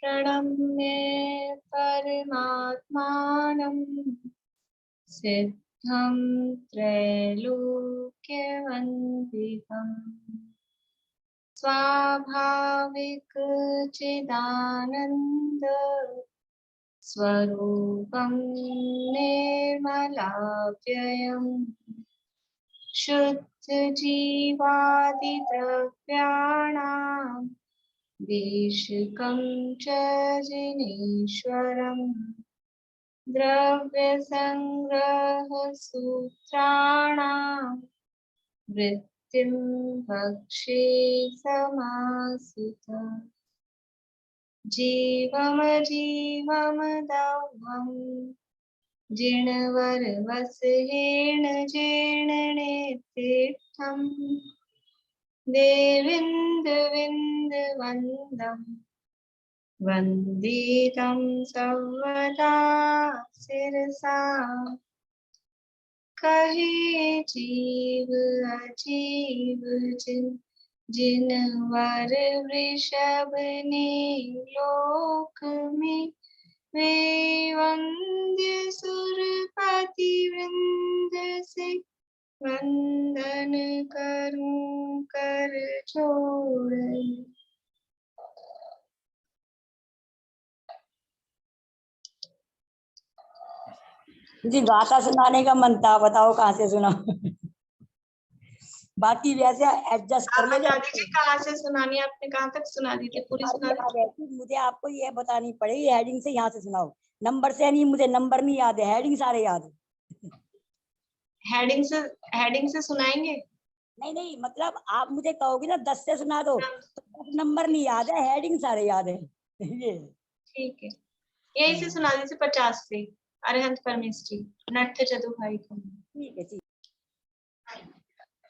प्रणम्य परमात्मानं सिद्धं त्रैलोक्यवन्दितम् स्वाभाविक चिदानन्द स्वरूपं निर्मलाव्ययम् शुद्ध जीवादिद्रव्याणां देशिकं च जिनेश्वरम् द्रव्यसंग्रह सूत्राणां वृत्तिं भक्षे समासितम् जीवमजीवमदव्यं जिणवरवसहेण जीर्णनेत्थं देविन्दविन्दवन्दं वन्दे तं सर्वदा शिरसा कहे जीव अजीव जिनवर वृषभ ने लोक में वे वंद्य सुरपति वृंद से वंदन करूं कर जोड़। जी गाथा सुनाने का मन था, बताओ कहाँ से सुना। बाकी वैसे एडजस्ट कर ले। कहाँ से सुनानी, आपने कहाँ तक सुना दी थी? पूरी सुना दी। मुझे आपको ये बतानी पड़ेगी, हेडिंग से यहाँ से सुनाओ, नंबर से नहीं, मुझे नंबर नहीं याद है, हेडिंग सारे याद है। हेडिंग से सुनाएंगे? नहीं, मतलब आप मुझे कहोगे ना 10 से सुना दो, तो 10 नंबर नहीं याद है, हेडिंग सारे याद है। ये ठीक है, यही से सुना दीजिए 50 से। अरहंत परमेष्ठी नट्ठ जदु भाई को। ठीक है, ठीक।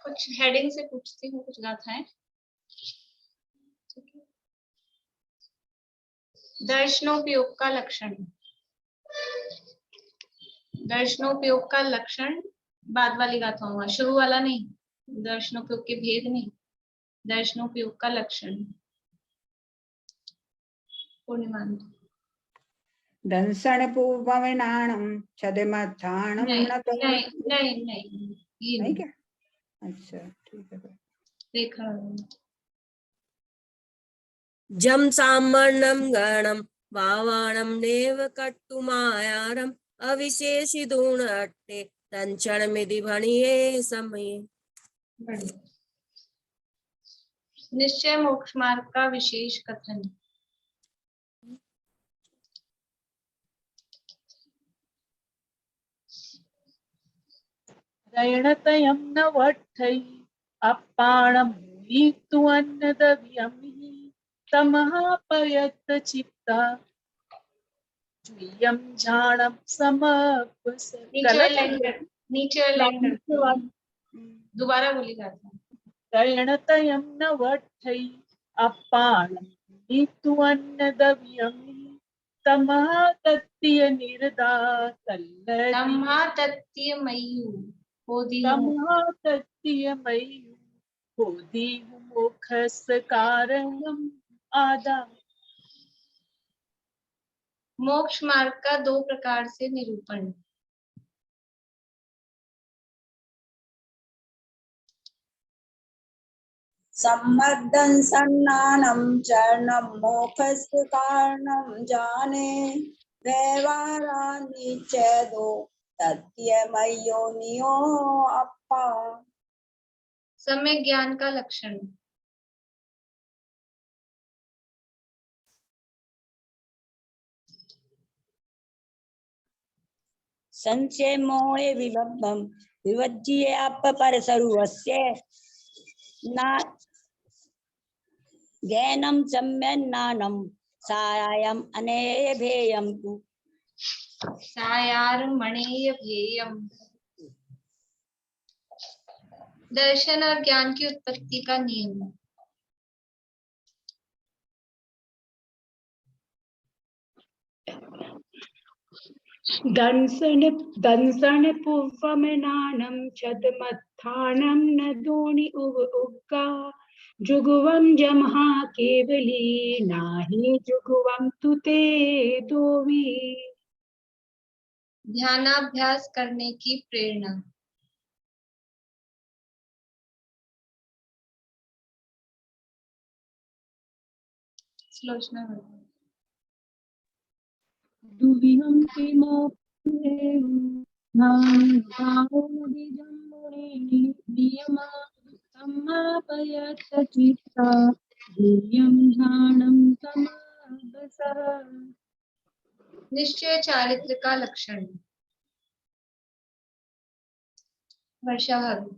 कुछ हेडिंग से पूछती हूँ, कुछ गाथाएं। दर्शनोपयोग का लक्षण। दर्शनोपयोग का लक्षण बाद वाली गाथाओं में, शुरू वाला नहीं। दर्शनोपयोग के भेद नहीं, दर्शनोपयोग का लक्षण। पूर्णिमा दंसन पूर्वविनाणं छदमथाणं नहीं क्या? अच्छा ठीक है। देखा जम सामर्णं गणं भावाणं नेव कट्टुमायारं अविशेषिदुण अट्टे तंचण मिधि भणिये समये। निश्चय मोक्ष मार्ग का विशेष कथन। दैणतयं न वट्ठै अप्पाणं नीतु अन्नदव्यं तमहापयत चित्ता जुयं झाणं नीचे दोबारा बोलिएगा। दैणतयं न वट्ठै अप्पाणं नीतु अन्नदव्यं तमहातत्य निर्दा तमहातत्य मयू होदी मोक्षस कारणम आदा। मोक्ष मार्ग का 2 प्रकार से निरूपण। सम्मद्धं सन्नानं चरणं मोक्षस्य कारणं जाने व्यवहारानि चेदो तत्यमयो नियो अप्पा। सम्यक ज्ञान का लक्षण। संशय मोहे विलब्धं विवज्य अपर सर्वस्य ना ज्ञानं सम्यन्नानं सायाम अनेय भेयम तु सायारमणेय भेयम। दर्शन और ज्ञान की उत्पत्ति का नियम। दंसन पूर्वमेनानं छदमत्थानं न दोनि उग्गा जुगुवं जमहा केवली नाही जुगुवं तु ते दोवी। ध्यानाभ्यास करने की प्रेरणा। श्लोचना दुविहं किमप्येव नानुभावोऽधिजं मुनिः नियमापयत् चित्ता ध्येयं ध्यानं समाधसः। निश्चय चारित्र का लक्षण। वर्षा भाभी।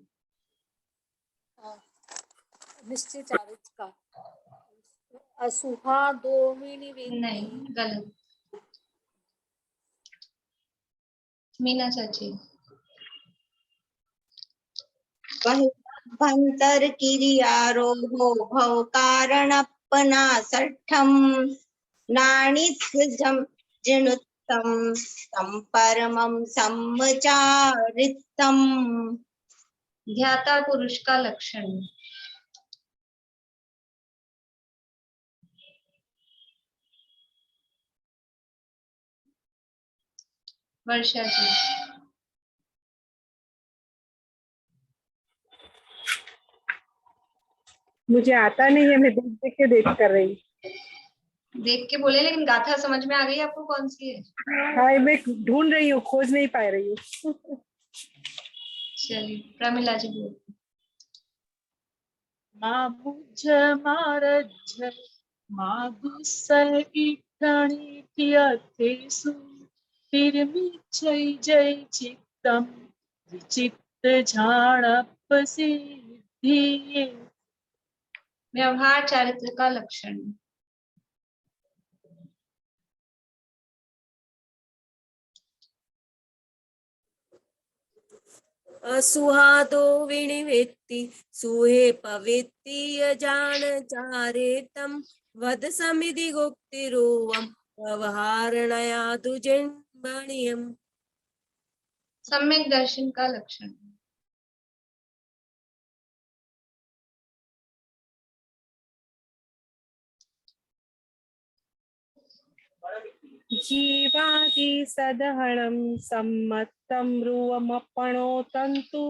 निश्चय चारित्र का असुहा दोमिनी नहीं, गलत। मीना चाची। भंतर किरियारोहो भव कारणपना सठम नानित्सजम जिनुत्तम तम परमं सम्मचारितम। ध्याता पुरुष का लक्षण। वर्षा जी। मुझे आता नहीं है, मैं देख देख के देख कर रही। देख के बोले, लेकिन गाथा समझ में आ गई आपको कौन सी है? हाँ, मैं ढूंढ रही हूँ, खोज नहीं पा रही हूँ। चलिए प्रमिला जी बोल। मामुझ मारज्झ मागुसल इठणित्यथेषु तिर्मिच्छै जय चित्तं विचित्त झाणप सिद्धिये। व्यवहार चारित्र का लक्षण। असुहादो विनिवेत्ति सुहे पवेत्ति यजान चारेतम वद समिधि गुप्तिरुवम व्यवहारणया दुजिन्मणियम। सम्यक दर्शन का लक्षण। जीवादि सदहणं सम्मत्तं रुवमपणो तन्तु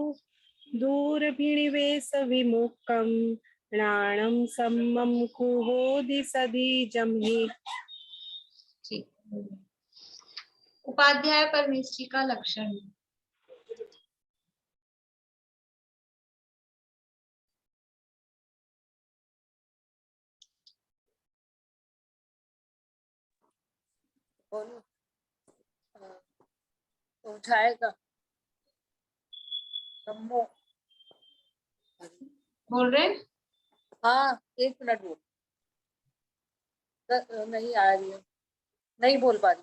दूरभिनिवेश विमुखं प्राणं सम्मं कुहोदि सदीजं हि। ठीक। उपाध्याय परमेष्ठी का लक्षण। बोलो तो उठाएगा ब्रह्मो। बोल रहे हैं? हाँ 1 मिनट बोल। नहीं आ रही है, नहीं बोल पा रही।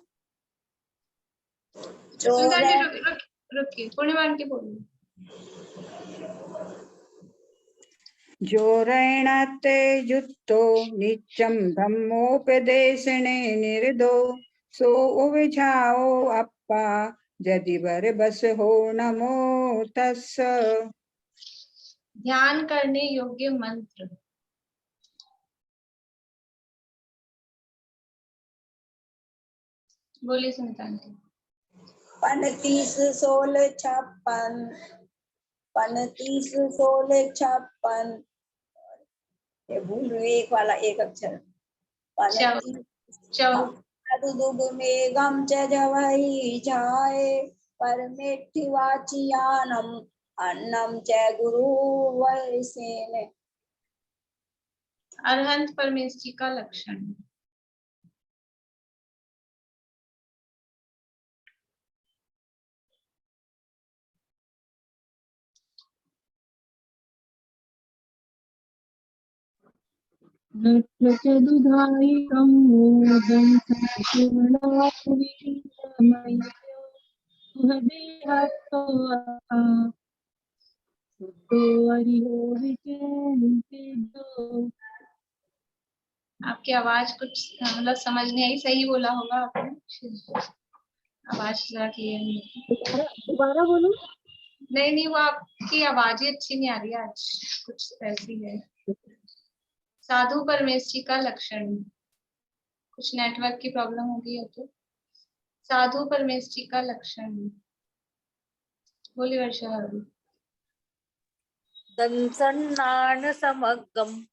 सुनीता आंटी रुकिए, पूर्णिमा आंटी बोलिए। जोरैणाते युक्तो नित्यं धम्मोपदेशने निर्दो सो विझाओ अप्पा यदि बर बस हो नमो तस्स। ध्यान करने योग्य मंत्र। बोलिए सुनीता आंटी। 35 16 56 35 16 56। ये भूल रही एक वाला एक अक्षर। 35 दुदुग मेघम च जवहि जाए परमेठि वाचियानम अन्नम च गुरु वैसेने। अरहंत परमेष्ठी का लक्षण। नृत्यचदुधायिकं मोदं संपूर्णापुरीतमय्यो सुहृदेहत्वः शुद्धो हरिहो विचिन्तितो। आपकी आवाज कुछ मतलब समझ नहीं आई, सही बोला होगा आपने। आवाज जरा क्लियर नहीं। दोबारा बोलो। नहीं, वो आपकी आवाज ही अच्छी नहीं आ रही है आज, कुछ ऐसी है। साधु परमेष्ठी का लक्षण। कुछ नेटवर्क की प्रॉब्लम हो गई है तो साधु परमेष्ठी का लक्षण। बोलिए वर्षा। दंसन्नान समग्गम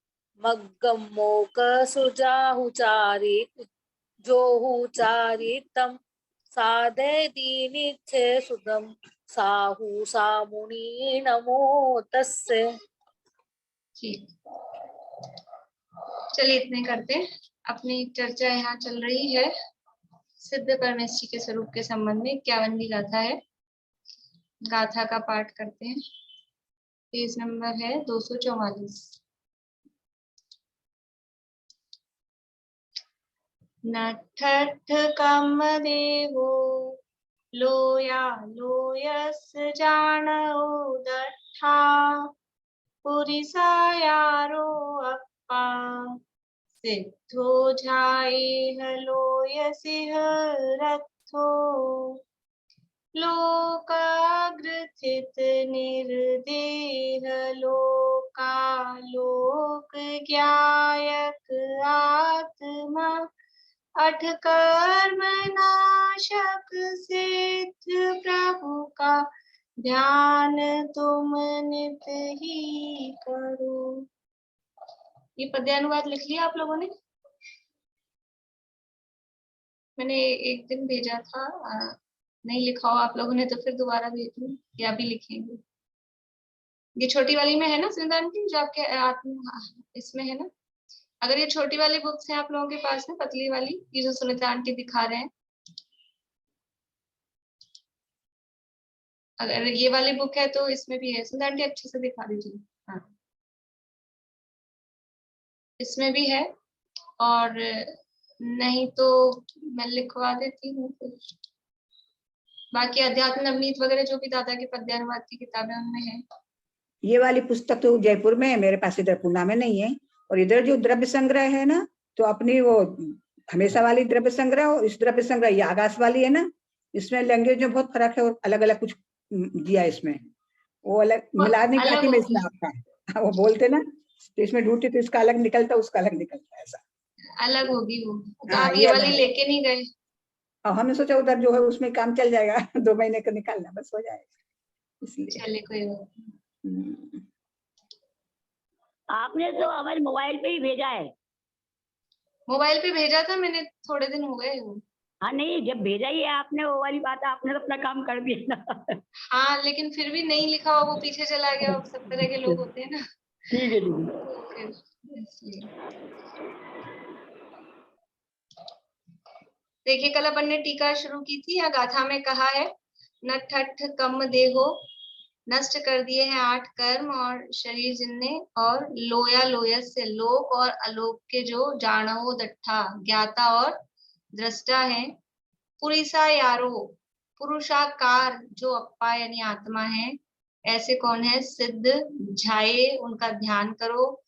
मग्गम मोक सुजाहुचारित जोहुचारितम साधे दीनिच्छे सुदम साहु सामुनि नमो तस्से। जी चलिए इतने करते हैं। अपनी चर्चा यहाँ चल रही है सिद्ध परमेष्ठी के स्वरूप के संबंध में। 51वीं गाथा है। गाथा का पाठ करते हैं। पेज नंबर है 244। नठठ कामदेवो लोया लोयस जानो दट्ठा पुरिसायारो अप्पा सिद्धो झाएह लोयसिह रथो लोकाग्रथित निर्देह लोका लोक ज्ञायक आत्मा अठ कर्म नाशक सिद्ध प्रभु का ध्यान तुम नित ही करो। ये पद्यानुवाद लिख लिया आप लोगों ने? मैंने एक दिन भेजा था, नहीं लिखा हो आप लोगों ने तो फिर दोबारा भेज दूं या भी लिखेंगे। ये छोटी वाली में है ना सिंधन की, जो आपके इसमें है ना? अगर ये छोटी वाली बुक्स हैं आप लोगों के पास में, पतली वाली, ये जो सुनीता आंटी दिखा रहे हैं, अगर ये वाली बुक है तो इसमें भी है। सुनीता आंटी अच्छे से दिखा दीजिए। हाँ इसमें भी है, और नहीं तो मैं लिखवा देती हूँ फिर। बाकी अध्यात्म नवनीत वगैरह जो भी दादा के पद्यानुवाद की किताबें उनमें है। ये वाली पुस्तक तो जयपुर में है, मेरे पास इधर पूना में नहीं है। और इधर जो द्रव्य संग्रह है ना, तो अपनी वो हमेशा वाली द्रव्य संग्रह और इस द्रव्य संग्रह ये आकाश वाली है ना, इसमें लैंग्वेज में बहुत फर्क है और अलग अलग कुछ दिया इसमें। वो अलग मिला नहीं पाती मैं इसमें आपका। वो बोलते ना, तो इसमें ढूंढती तो इसका अलग निकलता, उसका अलग निकलता, ऐसा अलग होगी वो। तो हाँ, आप ये ये अलग वाली है। लेके नहीं गए? और हमने सोचा उधर जो है उसमें काम चल जाएगा 2 महीने का निकालना बस हो जाएगा, इसलिए। चलिए कोई बात नहीं। आपने तो हमारे मोबाइल पे ही भेजा है। मोबाइल पे भेजा था मैंने, थोड़े दिन हो गए वो। हाँ नहीं, जब भेजा ही है आपने वो वाली बात, आपने तो अपना काम कर दिया ना। हाँ लेकिन फिर भी नहीं लिखा हुआ, वो पीछे चला गया। वो सब तरह के लोग होते हैं ना, ठीक है ठीक है। तो फिर इसलिए। देखिए कल अपन ने टीका शुरू की थी। या गाथा में कहा है नठठ कम देहो, नष्ट कर दिए हैं 8 कर्म और शरीर जिनने, और लोया लोयस से लोक और अलोक के जो जानो दट्ठा ज्ञाता और दृष्टा है। पुरिसा यारो पुरुषाकार जो अप्पा यानी आत्मा है। ऐसे कौन है? सिद्ध झाए उनका ध्यान करो।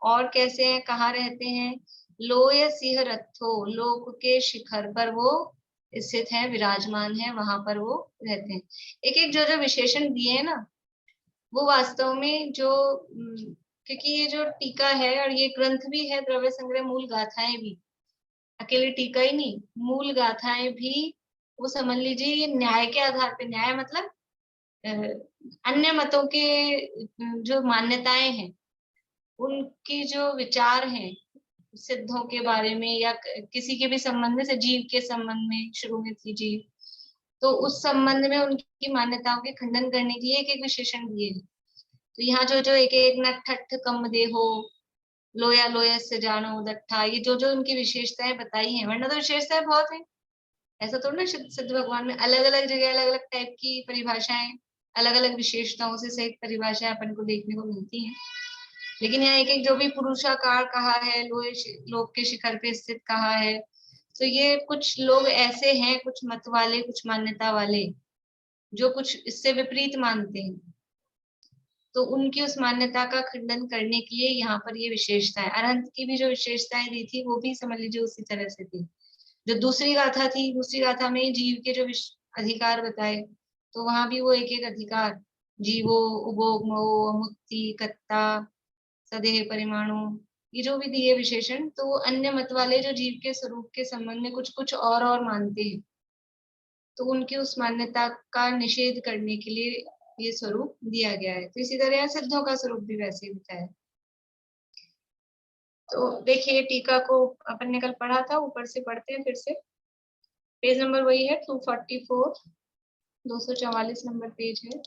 और कैसे हैं, कहाँ रहते हैं? लोय सिंह रथो लोक के शिखर पर वो स्थित है, विराजमान है, वहां पर वो रहते हैं। एक एक जो जो विशेषण दिए हैं ना, वो वास्तव में जो क्योंकि ये जो टीका है और ये ग्रंथ भी है द्रव्य संग्रह, मूल गाथाएं भी, अकेले टीका ही नहीं, मूल गाथाएं भी, वो समझ लीजिए ये न्याय के आधार पे, न्याय मतलब अन्य मतों के जो मान्यताएं हैं, उनके जो विचार हैं सिद्धों के बारे में या किसी के भी संबंध में, से जीव के संबंध में शुरू में थी जीव, तो उस संबंध में उनकी मान्यताओं के खंडन करने के लिए एक एक विशेषण दिए हैं। तो यहाँ जो जो एक एक नठठ कम देहो लोया लोया से जानो दट्ठा, ये जो जो उनकी विशेषताएं बताई हैं, वरना तो विशेषताएं बहुत है। ऐसा थोड़ा ना सिद्ध भगवान में अलग अलग जगह अलग अलग टाइप की परिभाषाएं, अलग अलग विशेषताओं से सहित परिभाषाएं अपन को देखने को मिलती हैं। लेकिन यहाँ एक एक जो भी पुरुषाकार कहा है, लोक के शिखर पे स्थित कहा है, तो ये कुछ लोग ऐसे हैं, कुछ मत वाले, कुछ मान्यता वाले, जो कुछ इससे विपरीत मानते हैं, तो उनकी उस मान्यता का खंडन करने के लिए यहाँ पर ये विशेषताएं, अरहंत की भी जो विशेषताएं दी थी वो भी समझ लीजिए उसी तरह से थी। जो दूसरी गाथा थी, दूसरी गाथा में जीव के जो अधिकार बताए, तो वहां भी वो एक एक अधिकार, जीवो उभोग मोह मुक्ति कत्ता सदेह परिमाणु ये जो भी दिए विशेषण, तो अन्य मत वाले जो जीव के स्वरूप के संबंध में कुछ कुछ और मानते हैं, तो उनकी उस मान्यता का निषेध करने के लिए ये स्वरूप दिया गया है। तो इसी तरह सिद्धों का स्वरूप भी वैसे ही होता है। तो देखिए टीका को अपन ने कल पढ़ा था, ऊपर से पढ़ते हैं फिर से। पेज नंबर वही है 244, 244 नंबर पेज है।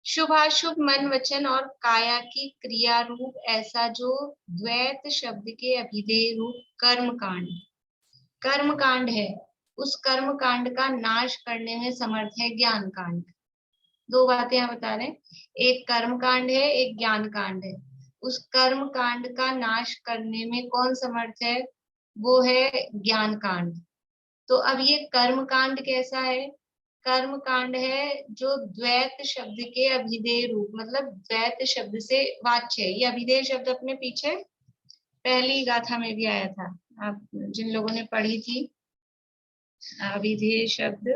शुभाशुभ मन वचन और काया की क्रिया रूप ऐसा जो द्वैत शब्द के अभिधेय रूप कर्म कांड है, उस कर्म कांड का नाश करने में समर्थ है ज्ञान कांड। दो बातें यहाँ बता रहे हैं, एक कर्म कांड है, एक ज्ञान कांड है। उस कर्म कांड का नाश करने में कौन समर्थ है? वो है ज्ञान कांड। तो अब ये कर्म कांड कैसा है? कर्म कांड है जो द्वैत शब्द के अभिधेय रूप, मतलब द्वैत शब्द से वाच्य है। ये अभिधेय शब्द अपने पीछे पहली गाथा में भी आया था, आप जिन लोगों ने पढ़ी थी। अभिधेय शब्द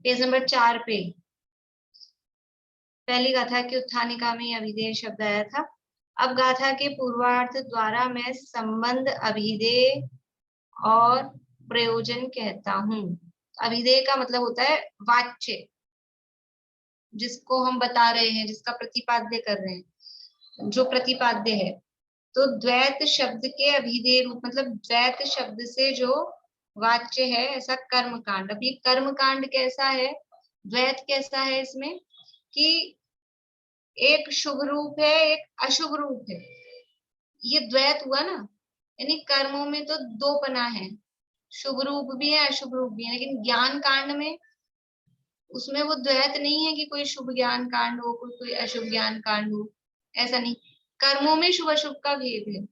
पेज नंबर 4 पे पहली गाथा की उत्थानिका में अभिधेय शब्द आया था। अब गाथा के पूर्वार्थ द्वारा मैं संबंध, अभिधेय और प्रयोजन कहता हूँ। अभिधेय का मतलब होता है वाच्य, जिसको हम बता रहे हैं, जिसका प्रतिपाद्य कर रहे हैं, जो प्रतिपाद्य है। तो द्वैत शब्द के अभिधेय रूप मतलब द्वैत शब्द से जो वाच्य है, ऐसा कर्म कांड। अब ये कर्म कांड कैसा है, द्वैत कैसा है इसमें कि एक शुभ रूप है, एक अशुभ रूप है। ये द्वैत हुआ ना, यानी कर्मों में तो दो पना है, शुभ रूप भी है, अशुभ रूप भी है। लेकिन ज्ञान कांड में उसमें वो द्वैत नहीं है कि कोई शुभ ज्ञान कांड हो, कोई अशुभ ज्ञान कांड हो, ऐसा नहीं। कर्मों में शुभ अशुभ का भेद है,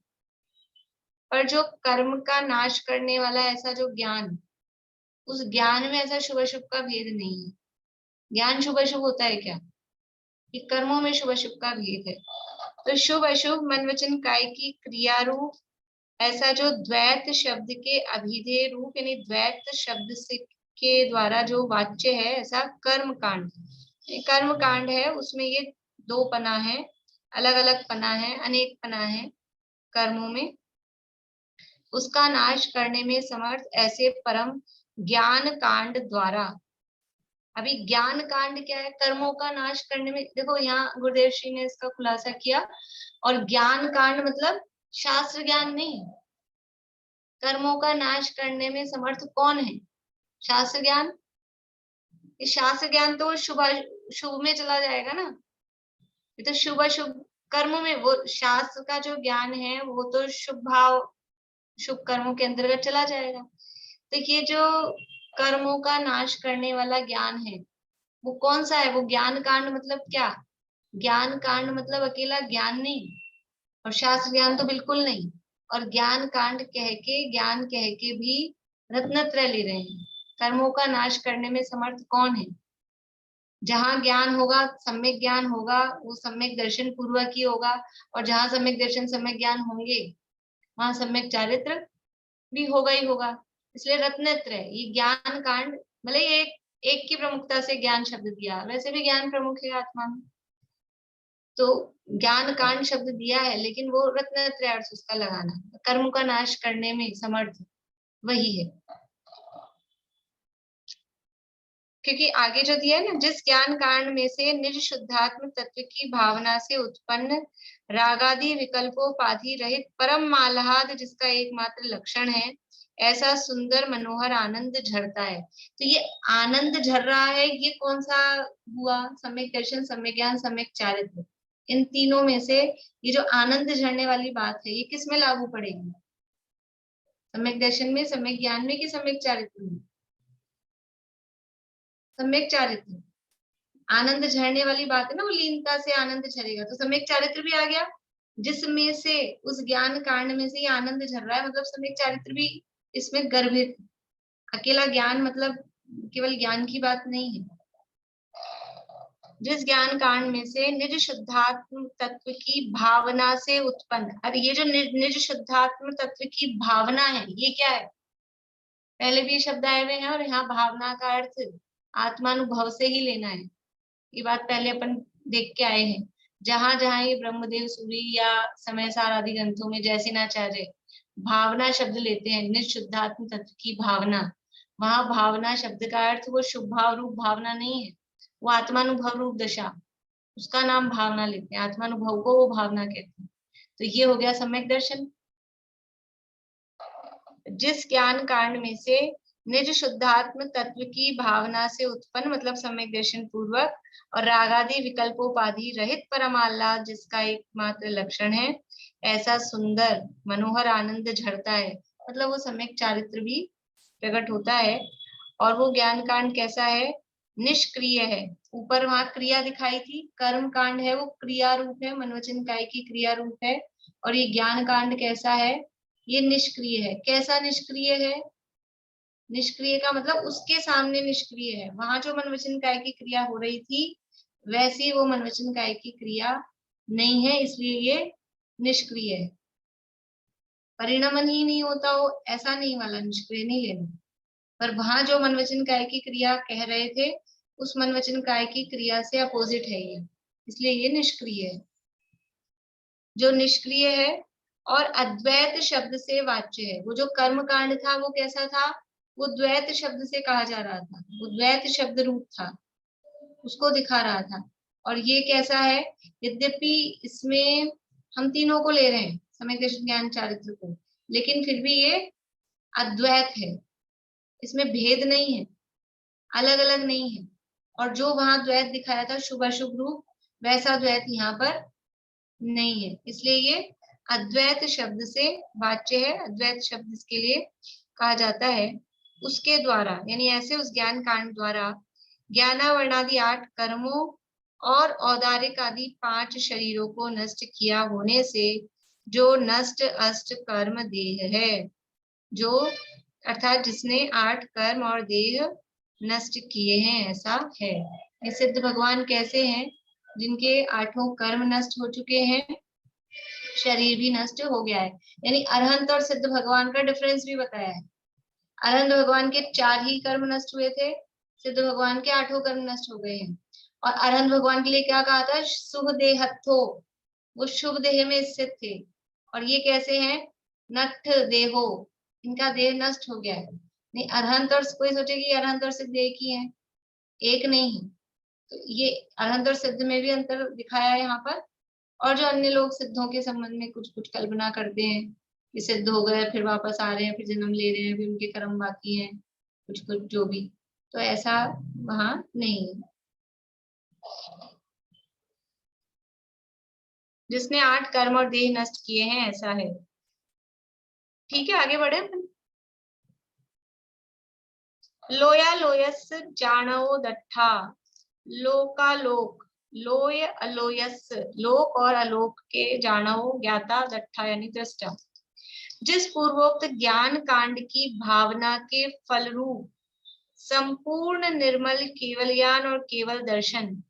पर जो कर्म का नाश करने वाला ऐसा जो ज्ञान, उस ज्ञान में ऐसा शुभ अशुभ का भेद नहीं है। ज्ञान शुभ अशुभ होता है क्या? कि कर्मों में शुभ अशुभ का भेद है। तो शुभ अशुभ मन वचन काय की क्रिया रूप ऐसा जो द्वैत शब्द के अभिधेय रूप, यानी द्वैत शब्द से के द्वारा जो वाच्य है, ऐसा कर्म कांड। कर्म कांड है, उसमें ये दो पना है, अलग अलग पना है, अनेक पना है कर्मों में। उसका नाश करने में समर्थ ऐसे परम ज्ञान कांड द्वारा। अभी ज्ञान कांड क्या है? कर्मों का नाश करने में, देखो यहाँ गुरुदेव श्री ने इसका खुलासा किया। और ज्ञान कांड मतलब शास्त्र ज्ञान नहीं, कर्मों का नाश करने में समर्थ कौन है? शास्त्र ज्ञान। शास्त्र ज्ञान तो शुभ शुभ में चला जाएगा ना, ये तो शुभ अशुभ कर्मों में, वो शास्त्र का जो ज्ञान है वो तो शुभ भाव शुभ कर्मों के अंतर्गत चला जाएगा। तो ये जो कर्मों का नाश करने वाला ज्ञान है वो कौन सा है? वो ज्ञान कांड मतलब क्या? ज्ञान कांड मतलब अकेला ज्ञान नहीं, और शास्त्र ज्ञान तो बिल्कुल नहीं। और ज्ञान कांड ज्ञान कह के भी रत्नत्रय ले रहे हैं। कर्मों का नाश करने में समर्थ कौन है? जहां ज्ञान होगा, सम्यक ज्ञान होगा, वो सम्यक दर्शन पूर्वक ही होगा। और जहां सम्यक दर्शन, सम्यक ज्ञान होंगे, वहां सम्यक चारित्र भी होगा ही होगा। इसलिए रत्नत्रय, ये ज्ञान कांड, भले एक की प्रमुखता से ज्ञान शब्द दिया, वैसे भी ज्ञान प्रमुख है आत्मा में, तो ज्ञान कांड शब्द दिया है, लेकिन वो रत्नत्रय अर्थ उसका लगाना, कर्म का नाश करने में समर्थ वही है। क्योंकि आगे जो दिया है ना, जिस ज्ञान कांड में से निज शुद्धात्म तत्व की भावना से उत्पन्न रागादि विकल्पोपाधि रहित परम मालहाद जिसका एकमात्र लक्षण है, ऐसा सुंदर मनोहर आनंद झरता है। तो ये आनंद झर रहा है, ये कौन सा हुआ? सम्यक दर्शन, सम्यक ज्ञान, सम्यक चारित्र। इन तीनों में से ये जो आनंद झरने वाली बात है, ये किस में लागू पड़ेगी? सम्यक दर्शन में, सम्यक ज्ञान में, कि सम्यक चारित्र में? सम्यक चारित्र। आनंद झरने वाली बात है ना, वो लीनता से आनंद झरेगा, तो सम्यक चारित्र भी आ गया। जिसमें से उस ज्ञान कांड में से ये आनंद झर रहा है, मतलब सम्यक चारित्र भी इसमें गर्भित। अकेला ज्ञान मतलब केवल ज्ञान की बात नहीं है। जिस ज्ञान कांड में से निज शुद्धात्म तत्व की भावना से उत्पन्न, अब ये जो निज शुद्धात्म तत्व की भावना है, ये क्या है? पहले भी शब्द आए हुए हैं, और यहाँ भावना का अर्थ आत्मानुभव से ही लेना है। ये बात पहले अपन देख के आए हैं। जहां जहां ये ब्रह्मदेव सूरी या समय सार आदि ग्रंथों में जयसेनाचार्य भावना शब्द लेते हैं, निशुद्धात्म तत्व की भावना, वहां भावना शब्द का अर्थ वो शुभ भाव रूप भावना नहीं है, वो आत्मानुभव रूप दशा, उसका नाम भावना लेते हैं, आत्मानुभव को वो भावना कहते हैं। तो ये हो गया सम्यक दर्शन। जिस ज्ञान कांड में से निज शुद्धात्म तत्व की भावना से उत्पन्न मतलब सम्यक दर्शन पूर्वक और रागादि विकल्पोपाधि रहित परम आह्लाद जिसका एकमात्र लक्षण है, ऐसा सुंदर मनोहर आनंद झड़ता है, मतलब वो सम्यक चारित्र भी प्रकट होता है। और वो ज्ञान कांड कैसा है? निष्क्रिय है। ऊपर वहां क्रिया दिखाई थी, कर्म कांड है वो क्रिया रूप है, मनोवचन काय की क्रिया रूप है। और ये ज्ञान कांड कैसा है? ये निष्क्रिय है। कैसा निष्क्रिय है? निष्क्रिय का मतलब उसके सामने निष्क्रिय है। वहां जो मनोवचन काय की क्रिया हो रही थी वैसी वो मनोवचन काय की क्रिया नहीं है, इसलिए ये निष्क्रिय है। परिणमन ही नहीं होता हो ऐसा नहीं वाला निष्क्रिय नहीं लेना, पर वहां जो मनोवचन काय की क्रिया कह रहे थे उस मनोवचन काय की क्रिया से अपोजिट है ये, इसलिए ये निष्क्रिय है। जो निष्क्रिय है और अद्वैत शब्द से वाच्य है। वो जो कर्म कांड था वो कैसा था? वो द्वैत शब्द से कहा जा रहा था, वो द्वैत शब्द रूप था, उसको दिखा रहा था। और ये कैसा है? यद्यपि इसमें हम तीनों को ले रहे हैं, सम्यक दर्शन ज्ञान चारित्र को, लेकिन फिर भी ये अद्वैत है, इसमें भेद नहीं है, अलग अलग नहीं है। और जो वहां द्वैत दिखाया था शुभ अशुभ रूप, वैसा द्वैत यहाँ पर नहीं है, इसलिए ये अद्वैत शब्द से वाच्य है। अद्वैत शब्द इसके लिए कहा जाता है। उसके द्वारा यानी ऐसे उस ज्ञान कांड द्वारा ज्ञानावर्णादि 8 कर्मों और औदारिक आदि 5 शरीरों को नष्ट किया होने से जो नष्ट अष्ट कर्म देह है, जो अर्थात जिसने 8 कर्म और देह नष्ट किए हैं, ऐसा है। ये सिद्ध भगवान कैसे हैं? जिनके 8 कर्म नष्ट हो चुके हैं, शरीर भी नष्ट हो गया है। यानी अरहंत और सिद्ध भगवान का डिफरेंस भी बताया है। अरहंत भगवान के 4 ही कर्म नष्ट हुए थे, सिद्ध भगवान के 8 कर्म नष्ट हो गए हैं। और अरहंत भगवान के लिए क्या कहा था? शुभ देहत्थो, वो शुभ देह में स्थित थे। और ये कैसे हैं? नठ देहो, इनका देह नष्ट हो गया है। नहीं, अरहंत और कोई सोचे कि अरहंत और सिद्ध एक ही है, एक नहीं है। तो ये अरहंत और सिद्ध में भी अंतर दिखाया है यहाँ पर। और जो अन्य लोग सिद्धों के संबंध में कुछ कुछ कल्पना करते हैं कि सिद्ध हो गए फिर वापस आ रहे हैं, फिर जन्म ले रहे हैं, फिर उनके कर्म बाकी हैं, कुछ कुछ जो भी, तो ऐसा वहां नहीं है। जिसने 8 कर्म और देह नष्ट किए हैं, ऐसा है। ठीक है, आगे बढ़े। लोया लोयस जाणो दट्ठा, लोकालोक, लोय अलोयस, लोक और अलोक के जाणो ज्ञाता, दट्ठा यानी दृष्टा। जिस पूर्वोक्त ज्ञान कांड की भावना के फल रूप संपूर्ण निर्मल केवल ज्ञान और केवल दर्शन,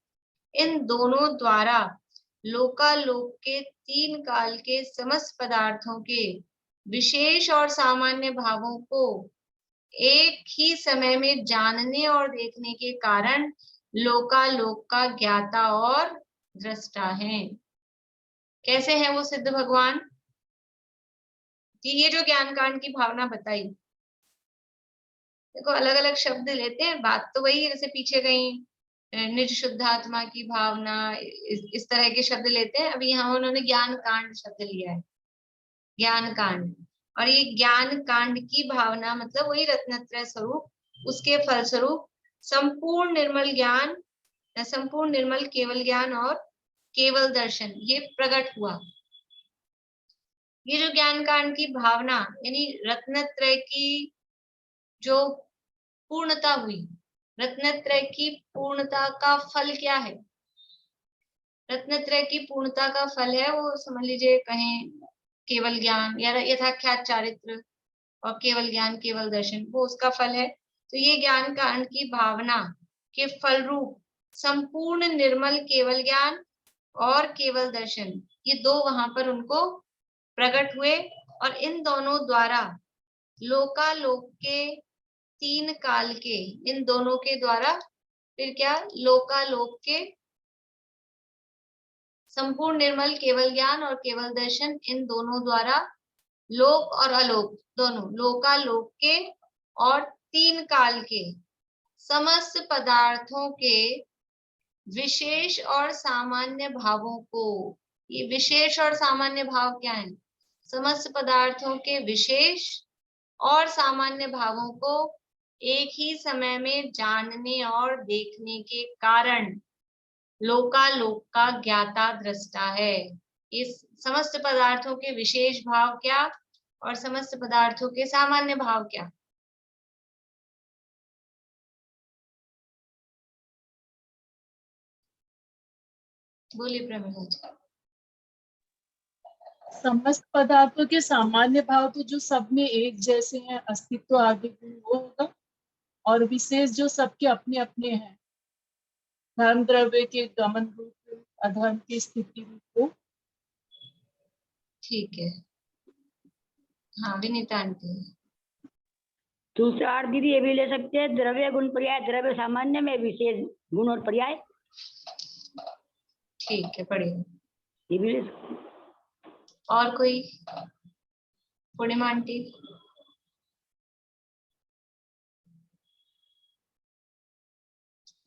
इन दोनों द्वारा लोकालोक के 3 काल के समस्त पदार्थों के विशेष और सामान्य भावों को एक ही समय में जानने और देखने के कारण लोकालोक का ज्ञाता और दृष्टा है। कैसे है वो सिद्ध भगवान? कि ये जो ज्ञान कांड की भावना बताई, देखो अलग अलग शब्द लेते हैं, बात तो वही है, जैसे पीछे कहीं निज शुद्धात्मा की भावना, इस तरह के शब्द लेते हैं। अभी यहाँ उन्होंने ज्ञान कांड शब्द लिया है, ज्ञान कांड। और ये ज्ञान कांड की भावना मतलब वही रत्नत्रय स्वरूप, उसके फलस्वरूप संपूर्ण निर्मल ज्ञान, संपूर्ण निर्मल केवल ज्ञान और केवल दर्शन ये प्रकट हुआ। ये जो ज्ञान कांड की भावना यानी रत्नत्रय की जो पूर्णता हुई, रत्नत्रय की पूर्णता का फल क्या है? रत्नत्रय की पूर्णता का फल है वो समझ लीजिए कहें केवल ज्ञान या यथाख्यात चारित्र और केवल ज्ञान केवल दर्शन, वो उसका फल है। तो ये ज्ञान कांड की भावना के फल रूप संपूर्ण निर्मल केवल ज्ञान और केवल दर्शन, ये दो वहां पर उनको प्रकट हुए। और इन दोनों द्वारा लोकालोक के 3 काल के, इन दोनों के द्वारा फिर क्या, लोकालोक के संपूर्ण निर्मल केवल ज्ञान और केवल दर्शन, इन दोनों द्वारा लोक और अलोक दोनों, लोकालोक के और 3 काल के समस्त पदार्थों के विशेष और सामान्य भावों को, ये विशेष और सामान्य भाव क्या है, समस्त पदार्थों के विशेष और सामान्य भावों को एक ही समय में जानने और देखने के कारण लोकालोक का ज्ञाता दृष्टा है। इस समस्त पदार्थों के विशेष भाव क्या और समस्त पदार्थों के सामान्य भाव क्या? बोलिए प्रमिला जी। समस्त पदार्थों के सामान्य भाव तो जो सब में एक जैसे हैं, अस्तित्व आदि गुण, वो होगा। और विशेष जो सबके अपने अपने हैं, धर्म द्रव्य के गमन रूप, अधर्म की स्थिति रूप को। ठीक है, हाँ विनीता आंटी। दूसरा अर्थ दीदी ये भी ले सकते हैं, द्रव्य गुण पर्याय, द्रव्य सामान्य में विशेष गुण और पर्याय। ठीक है, पढ़िए। ये भी ले सकते हैं। और कोई? पूर्णिमा आंटी।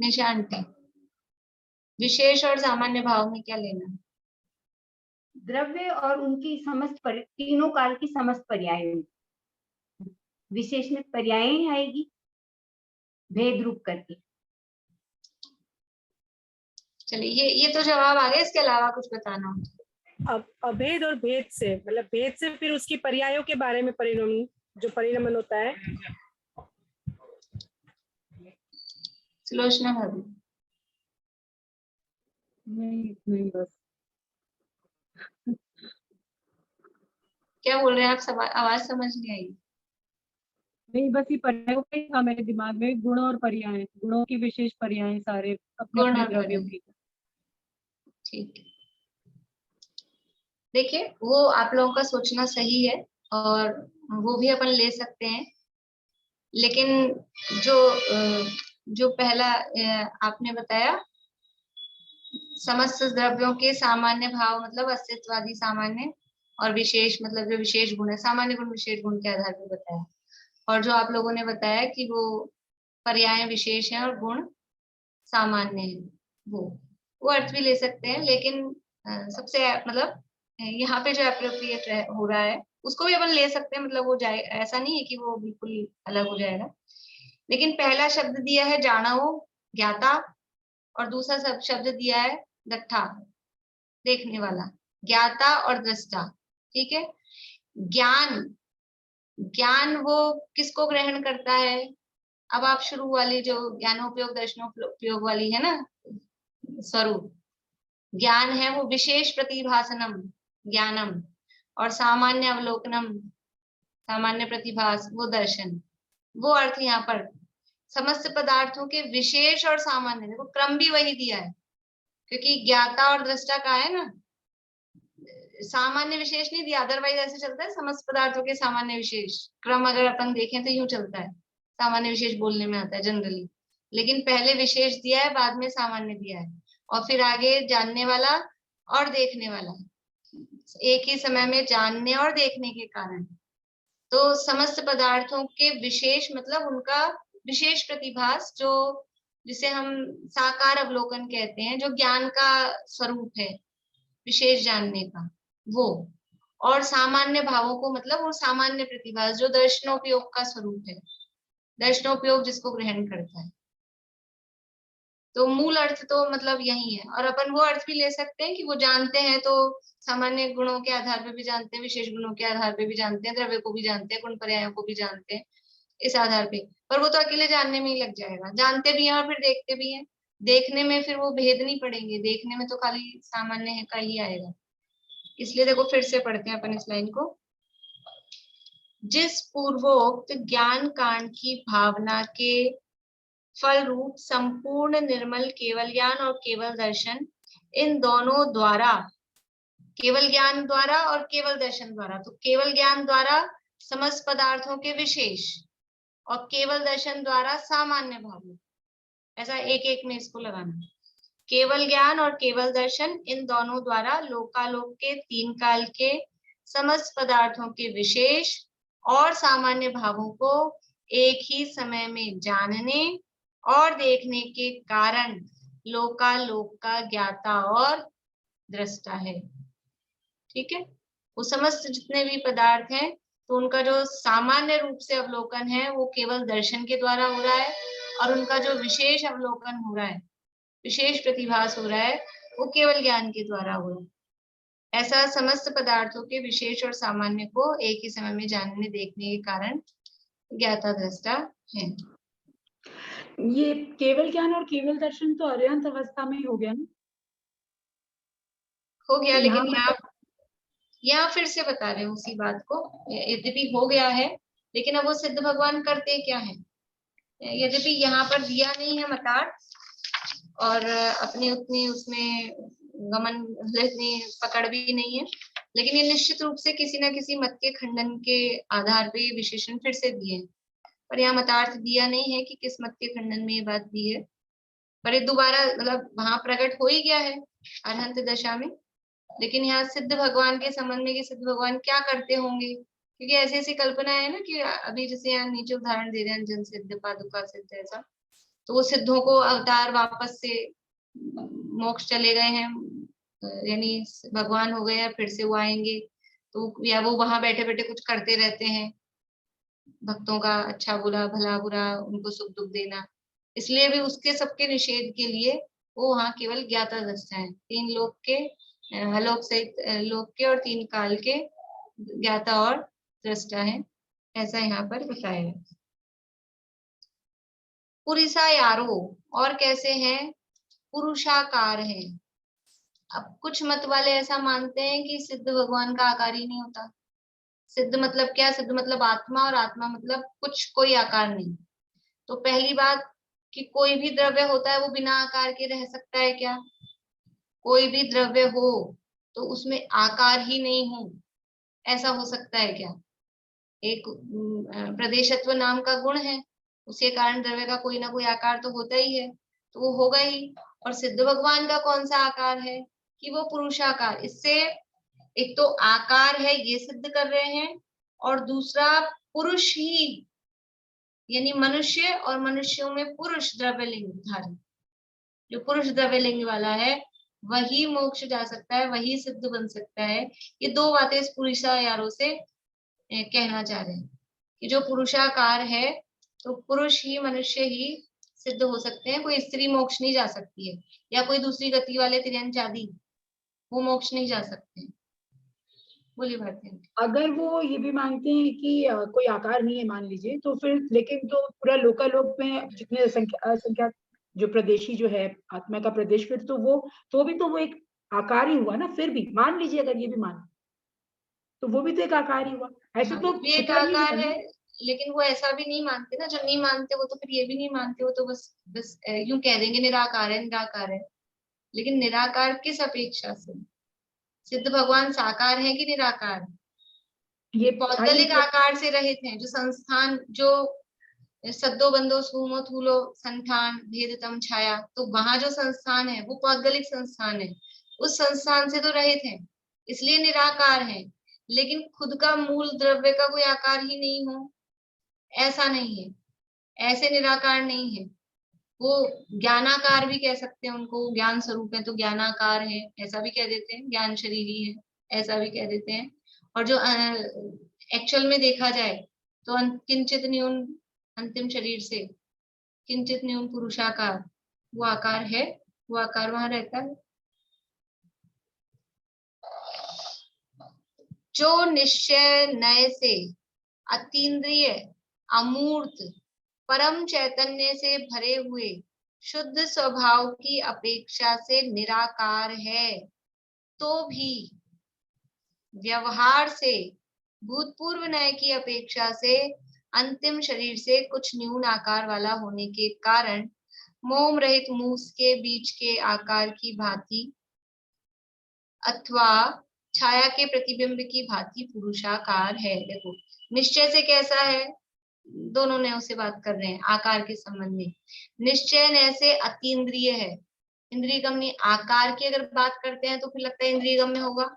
निशा आंटी, विशेष और सामान्य भाव में क्या लेना? द्रव्य और उनकी समस्त तीनों काल की समस्त पर्याय, विशेष में पर्याय ही आएगी भेद रूप करके। चलिए, ये तो जवाब आ गया, इसके अलावा कुछ बताना हो? अब अभेद और भेद से, मतलब भेद से फिर उसकी पर्यायों के बारे में परिणमन, जो परिणमन होता है। सुलोचना भाभी। नहीं बस। क्या बोल रहे हैं आप? आवाज समझ नहीं आई। नहीं बस ये पर्यायों पे था मेरे दिमाग में, गुण और पर्याय, गुणों की विशेष पर्याय सारे अपने गुण अपने और द्रव्यों पर्याय। की। ठीक है, देखिए वो आप लोगों का सोचना सही है और वो भी अपन ले सकते हैं, लेकिन जो पहला आपने बताया, समस्त द्रव्यों के सामान्य भाव मतलब अस्तित्वादी सामान्य, और विशेष मतलब जो विशेष गुण है, सामान्य गुण विशेष गुण के आधार पर बताया। और जो आप लोगों ने बताया कि वो पर्याय विशेष है और गुण सामान्य है, वो अर्थ भी ले सकते हैं, लेकिन सबसे मतलब यहाँ पे जो अप्रोप्रिएट हो रहा है उसको भी अपन ले सकते हैं, मतलब वो जाए, ऐसा नहीं है कि वो बिल्कुल अलग हो जाएगा। लेकिन पहला शब्द दिया है जानाओ, ज्ञाता, और दूसरा शब्द दिया है दट्ठा, देखने वाला, ज्ञाता और दृष्टा। ठीक है, ज्ञान वो किसको ग्रहण करता है? अब आप शुरू वाली जो ज्ञानोपयोग दर्शनोपयोग वाली है ना स्वरूप, ज्ञान है वो विशेष प्रतिभासनम ज्ञानम, और सामान्य अवलोकनम सामान्य प्रतिभास वो दर्शन। वो अर्थ यहाँ पर समस्त पदार्थों के विशेष और सामान्य, देखो क्रम भी वही दिया है, क्योंकि ज्ञाता और दृष्टा का है ना, सामान्य विशेष नहीं दिया, अदरवाइज ऐसे चलता है समस्त पदार्थों के सामान्य विशेष, क्रम अगर अपन देखें तो यूं चलता है, सामान्य विशेष बोलने में आता है जनरली, लेकिन पहले विशेष दिया है, बाद में सामान्य दिया है, और फिर आगे जानने वाला और देखने वाला, एक ही समय में जानने और देखने के कारण। तो समस्त पदार्थों के विशेष मतलब उनका विशेष प्रतिभास, जो जिसे हम साकार अवलोकन कहते हैं, जो ज्ञान का स्वरूप है विशेष जानने का वो, और सामान्य भावों को मतलब वो सामान्य प्रतिभास जो दर्शनोपयोग का स्वरूप है, दर्शनोपयोग जिसको ग्रहण करता है। तो मूल अर्थ तो मतलब यही है, और अपन वो अर्थ भी ले सकते हैं कि वो जानते हैं तो सामान्य गुणों के आधार पे भी जानते हैं, विशेष गुणों के आधार पे भी जानते हैं, द्रव्य को भी जानते हैं, गुण पर्यायों को भी जानते हैं, इस आधार पे। पर वो तो अकेले जानने में ही लग जाएगा, जानते भी हैं और फिर देखते भी हैं, देखने में फिर वो भेद नहीं पड़ेंगे, देखने में तो खाली सामान्य है का ही आएगा। इसलिए देखो फिर से पढ़ते हैं अपन इस लाइन को। जिस पूर्वोक्त ज्ञान कांड की भावना के फल रूप संपूर्ण निर्मल केवल ज्ञान और केवल दर्शन, इन दोनों द्वारा, केवल ज्ञान द्वारा और केवल दर्शन द्वारा, तो केवल ज्ञान द्वारा समस्त पदार्थों के विशेष और केवल दर्शन द्वारा सामान्य भाव, ऐसा एक एक में इसको लगाना। केवल ज्ञान और केवल दर्शन, इन दोनों द्वारा लोकालोक के तीन काल के समस्त पदार्थों के विशेष और सामान्य भावों को एक ही समय में जानने और देखने के कारण लोकालोक का ज्ञाता और दृष्टा है। ठीक है, वो समस्त जितने भी पदार्थ हैं तो उनका जो सामान्य रूप से अवलोकन है वो केवल दर्शन के द्वारा हो रहा है, और उनका जो विशेष अवलोकन हो रहा है, विशेष प्रतिभास हो रहा है, वो केवल ज्ञान के द्वारा हो रहा है। ऐसा समस्त पदार्थों के विशेष और सामान्य को एक ही समय में जानने देखने के कारण ज्ञाता दृष्टा है। ये केवल ज्ञान और केवल दर्शन तो अर्यंत अवस्था में ही हो गया ना? हो गया, तो यहाँ लेकिन यहाँ फिर से बता रहे हैं उसी बात को। यद्यपि हो गया है, लेकिन अब वो सिद्ध भगवान करते क्या है, यद्यपि यहाँ पर दिया नहीं है मतार्थ और अपनी उतनी उसमें गमन इतनी पकड़ भी नहीं है, लेकिन ये निश्चित रूप से किसी न किसी मत के खंडन के आधार पे ये विशेषण फिर से दिए, पर यहाँ मतार्थ दिया नहीं है कि किस मत के खंडन में ये बात दी है, पर ये दोबारा मतलब वहां प्रकट हो ही गया है अरहंत दशा में। लेकिन यहाँ सिद्ध भगवान के संबंध में कि सिद्ध भगवान क्या करते होंगे, क्योंकि ऐसी ऐसी कल्पना है ना कि अभी जैसे यहाँ नीचे उदाहरण दे रहे हैं जन सिद्ध, पादुका सिद्ध, ऐसा तो वो सिद्धों को अवतार वापस से मोक्ष चले गए हैं, यानी भगवान हो गए हैं, फिर से वो आएंगे तो या वो वहां बैठे बैठे कुछ करते रहते हैं, भक्तों का अच्छा बुरा भला बुरा उनको सुख दुख देना, इसलिए भी उसके सबके निषेध के लिए वो वहां केवल ज्ञाता दृष्टा है। तीन लोक के अलोक सहित लोक के और तीन काल के ज्ञाता और दृष्टा है, ऐसा यहाँ पर बताया है। पुरुषा यारो और कैसे हैं, पुरुषाकार है। अब कुछ मत वाले ऐसा मानते हैं कि सिद्ध भगवान का आकार ही नहीं होता। सिद्ध मतलब क्या, सिद्ध मतलब आत्मा, और आत्मा मतलब कुछ कोई आकार नहीं। तो पहली बात कि कोई भी द्रव्य होता है वो बिना आकार के रह सकता है क्या? कोई भी द्रव्य हो तो उसमें आकार ही नहीं हो, ऐसा हो सकता है क्या? एक प्रदेशत्व नाम का गुण है, उसके कारण द्रव्य का कोई ना कोई आकार तो होता ही है, तो वो होगा ही। और सिद्ध भगवान का कौन सा आकार है कि वो पुरुषाकार। इससे एक तो आकार है ये सिद्ध कर रहे हैं, और दूसरा पुरुष ही यानी मनुष्य, और मनुष्यों में पुरुष द्रव्यलिंग धारी, जो पुरुष द्रव्यलिंग वाला है वही मोक्ष जा सकता है, वही सिद्ध बन सकता है। ये दो बातें इस पुरुषा यारों से कहना चाह रहे हैं कि जो पुरुषाकार है तो पुरुष ही मनुष्य ही सिद्ध हो सकते हैं, कोई स्त्री मोक्ष नहीं जा सकती है, या कोई दूसरी गति वाले तिर्यंच आदि वो मोक्ष नहीं जा सकते। बोलिए भारती। अगर वो ये भी मानते हैं कि कोई आकार नहीं है मान लीजिए, तो फिर लेकिन तो पूरा लोकालोक में जितने असंख्यात जो प्रदेशी जो है आत्मा का प्रदेश, फिर तो वो एक आकार ही हुआ ना। फिर भी मान लीजिए अगर ये भी मान तो वो भी तो एक आकार ही हुआ। ऐसे तो भी एक आकार है, लेकिन वो ऐसा भी नहीं मानते ना, जो नहीं मानते वो तो फिर ये भी नहीं मानते, वो तो बस यूं कह देंगे निराकार है निराकार है। लेकिन निराकार किस अपेक्षा से? सिद्ध भगवान साकार है कि निराकार? ये पौद्गलिक आकार से रहित हैं, जो संस्थान जो सद्दो बंदो सूमो थूलो संस्थान भेदतम छाया, तो वहां जो संस्थान है वो पौद्गलिक संस्थान है, उस संस्थान से तो रहित है, इसलिए निराकार है। लेकिन खुद का मूल द्रव्य का कोई आकार ही नहीं हो, ऐसा नहीं है, ऐसे निराकार नहीं है। वो ज्ञानाकार भी कह सकते हैं उनको, ज्ञान स्वरूप है तो ज्ञानाकार है ऐसा भी कह देते हैं, ज्ञान शरीरी है ऐसा भी कह देते हैं। और जो एक्चुअल में देखा जाए तो किंचित न्यून अंतिम शरीर से किंचित न्यून पुरुषाकार वो आकार है, वो आकार वहां रहता है। जो निश्चय नय से अतीन्द्रिय अमूर्त परम चैतन्य से भरे हुए शुद्ध स्वभाव की अपेक्षा से निराकार है, तो भी व्यवहार से भूतपूर्व नय की अपेक्षा से अंतिम शरीर से कुछ न्यून आकार वाला होने के कारण मोम रहित मूस के बीच के आकार की भांति अथवा छाया के प्रतिबिंब की भांति पुरुषाकार है। देखो निश्चय से कैसा है, दोनों ने उसे बात कर रहे हैं आकार के संबंध में। निश्चय ऐसे अतीन्द्रिय है, इंद्रिय गम्य। आकार की अगर बात करते हैं तो फिर लगता है इंद्रिय गम्य होगा।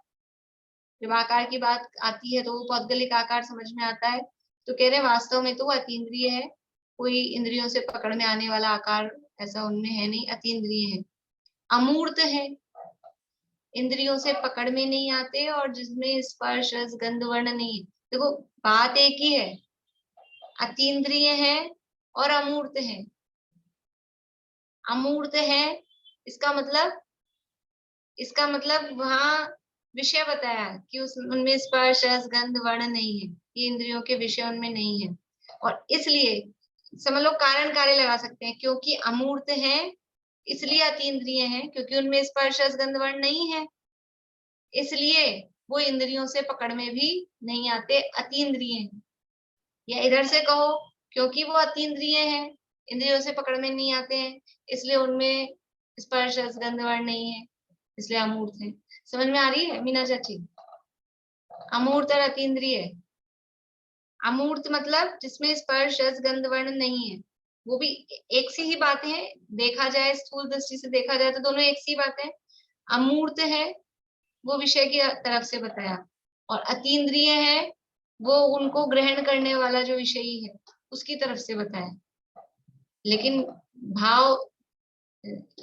जब आकार की बात आती है तो वो पौद्गलिक आकार समझ में आता है। तो कह रहे हैं वास्तव में तो वो अतीन्द्रिय है, कोई इंद्रियों से पकड़ में आने वाला आकार ऐसा उनमें है नहीं, अतीन्द्रिय है। अमूर्त है, इंद्रियों से पकड़ में नहीं आते और जिसमें स्पर्श रस गंध वर्ण नहीं है। देखो बात एक ही है, अतीन्द्रिय है और अमूर्त है। अमूर्त है इसका मतलब वहां विषय बताया कि उनमें स्पर्श रस गंध वर्ण नहीं है, ये इंद्रियों के विषय उनमें नहीं है। और इसलिए समझ लो कारण कार्य लगा सकते हैं, क्योंकि अमूर्त है इसलिए अतीन्द्रिय है, क्योंकि उनमें स्पर्श रस गंध वर्ण नहीं है, इसलिए वो इंद्रियों से पकड़ में भी नहीं आते, अतीन्द्रिय हैं। या इधर से कहो क्योंकि वो अतीन्द्रिय है, इंद्रियों से पकड़ में नहीं आते हैं, इसलिए उनमें स्पर्श रस गंध वर्ण नहीं है, इसलिए अमूर्त है। समझ में आ रही है मीना चाची? अमूर्त और अतीन्द्रिय। अमूर्त मतलब जिसमें स्पर्श रस गंध वर्ण नहीं है, वो भी एक सी ही बात है, देखा जाए स्थूल दृष्टि से देखा जाए तो दोनों एक सी बात है। अमूर्त है वो विषय की तरफ से बताया, और अतीन्द्रिय है वो उनको ग्रहण करने वाला जो विषयी है उसकी तरफ से बताया। लेकिन भाव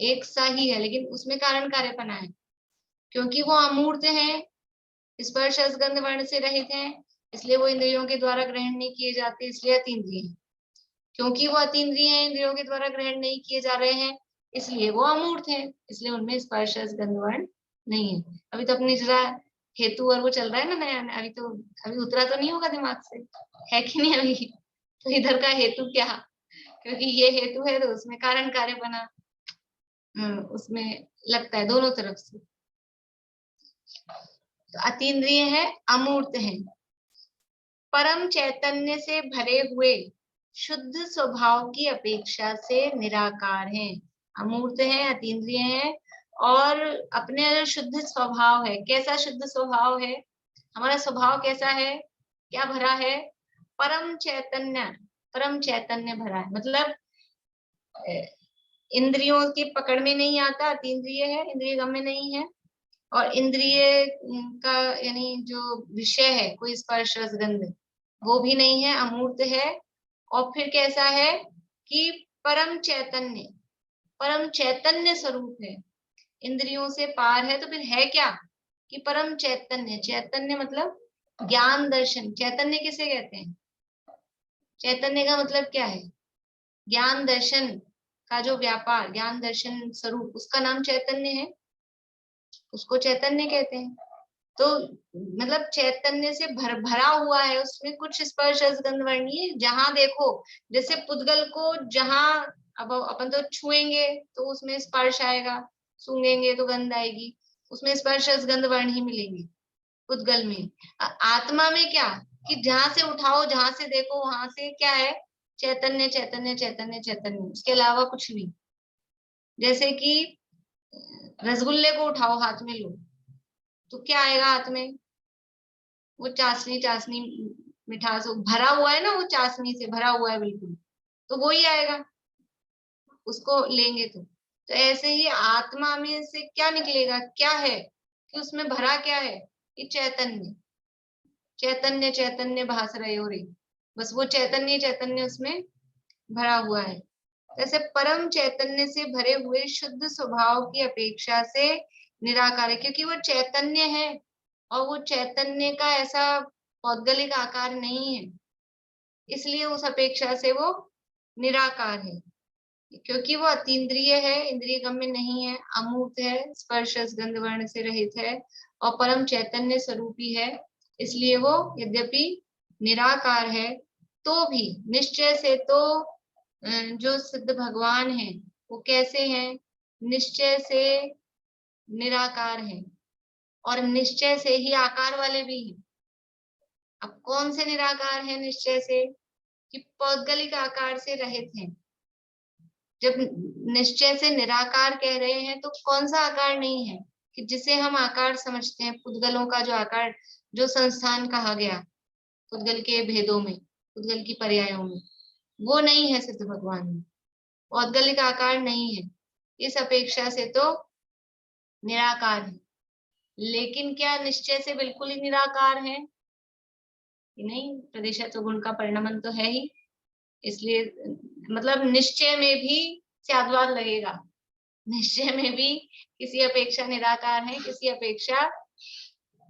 एक सा ही है, लेकिन उसमें कारण कार्यपना है। क्योंकि वो अमूर्त है, स्पर्श रस गंध वर्ण से रहित है, इसलिए वो इंद्रियों के द्वारा ग्रहण नहीं किए जाते, इसलिए अतीन्द्रिय है। क्योंकि वो अतीन्द्रिय है, इंद्रियों के द्वारा ग्रहण नहीं किए जा रहे हैं, इसलिए वो अमूर्त है, इसलिए उनमें स्पर्श रस गंध वर्ण नहीं है। अभी तो अपनी जरा हेतु और वो चल रहा है ना नया, अभी उतरा तो नहीं होगा दिमाग से, है कि नहीं अभी? तो इधर का हेतु क्या, क्योंकि ये हेतु है तो उसमें कारण कार्य बना उसमें लगता है दोनों तरफ से। तो अतीन्द्रिय है, अमूर्त है, परम चैतन्य से भरे हुए शुद्ध स्वभाव की अपेक्षा से निराकार है। अमूर्त है, अतीन्द्रिय है, और अपने शुद्ध स्वभाव है। कैसा शुद्ध स्वभाव है? हमारा स्वभाव कैसा है, क्या भरा है? परम चैतन्य भरा है। मतलब इंद्रियों की पकड़ में नहीं आता, अतीन्द्रिय है, इंद्रिय गम्य नहीं है, और इंद्रिय का यानी जो विषय है कोई स्पर्श रस गंध वो भी नहीं है, अमूर्त है। और फिर कैसा है कि परम चैतन्य स्वरूप है, इंद्रियों से पार है। तो फिर है क्या कि परम चैतन्य मतलब ज्ञान दर्शन। चैतन्य किसे कहते हैं? चैतन्य का मतलब क्या है? ज्ञान दर्शन का जो व्यापार, ज्ञान दर्शन स्वरूप, उसका नाम चैतन्य है, उसको चैतन्य कहते हैं। तो मतलब चैतन्य से भरा हुआ है, उसमें कुछ स्पर्श रस गंध वर्णीय जहां देखो, जैसे पुद्गल को जहां अब अपन तो छुएंगे तो उसमें स्पर्श आएगा, सूंघेंगे तो गंध आएगी, उसमें स्पर्श रस गंध वर्ण ही मिलेंगे पुद्गल में। आत्मा में क्या कि जहां से उठाओ, जहां से देखो, वहां से क्या है? चैतन्य चैतन्य चैतन्य चैतन्य, उसके अलावा कुछ नहीं। जैसे कि रसगुल्ले को उठाओ, हाथ में लो, तो क्या आएगा हाथ में? वो चाशनी मिठास भरा हुआ है ना, वो चाशनी से भरा हुआ है बिल्कुल, तो वो ही आएगा उसको लेंगे तो ऐसे ही आत्मा में से क्या निकलेगा, क्या है कि उसमें भरा क्या है? कि चैतन्य चैतन्य चैतन्य भास रहे हो रे, बस वो चैतन्य उसमें भरा हुआ है। जैसे परम चैतन्य से भरे हुए शुद्ध स्वभाव की अपेक्षा से निराकार है, क्योंकि वो चैतन्य है और वो चैतन्य का ऐसा पौद्गलिक आकार नहीं है, इसलिए उस अपेक्षा से वो निराकार है। क्योंकि वो अतीन्द्रिय है, इंद्रिय गम्य नहीं है, अमूर्त है, स्पर्श गंध वर्ण से रहित है और परम चैतन्य स्वरूपी है, इसलिए वो यद्यपि निराकार है तो भी निश्चय से तो जो सिद्ध भगवान है वो कैसे हैं? निश्चय से निराकार है और निश्चय से ही आकार वाले भी हैं। अब कौन से निराकार है? निश्चय से कि पौद्गलिक आकार से रहित हैं। जब निश्चय से निराकार कह रहे हैं तो कौन सा आकार नहीं है कि जिसे हम आकार समझते हैं? पुद्गलों का जो आकार, जो संस्थान कहा गया पुद्गल के भेदों में, उद्गल की पर्यायों में, वो नहीं है सिद्ध भगवान में, औद्गलिक आकार नहीं है, इस अपेक्षा से तो निराकार है। लेकिन क्या निश्चय से बिल्कुल ही निराकार है? नहीं, प्रदेशत्व गुण का परिणमन तो है ही, इसलिए मतलब निश्चय में भी स्याद्वाद लगेगा, निश्चय में भी किसी अपेक्षा निराकार है, किसी अपेक्षा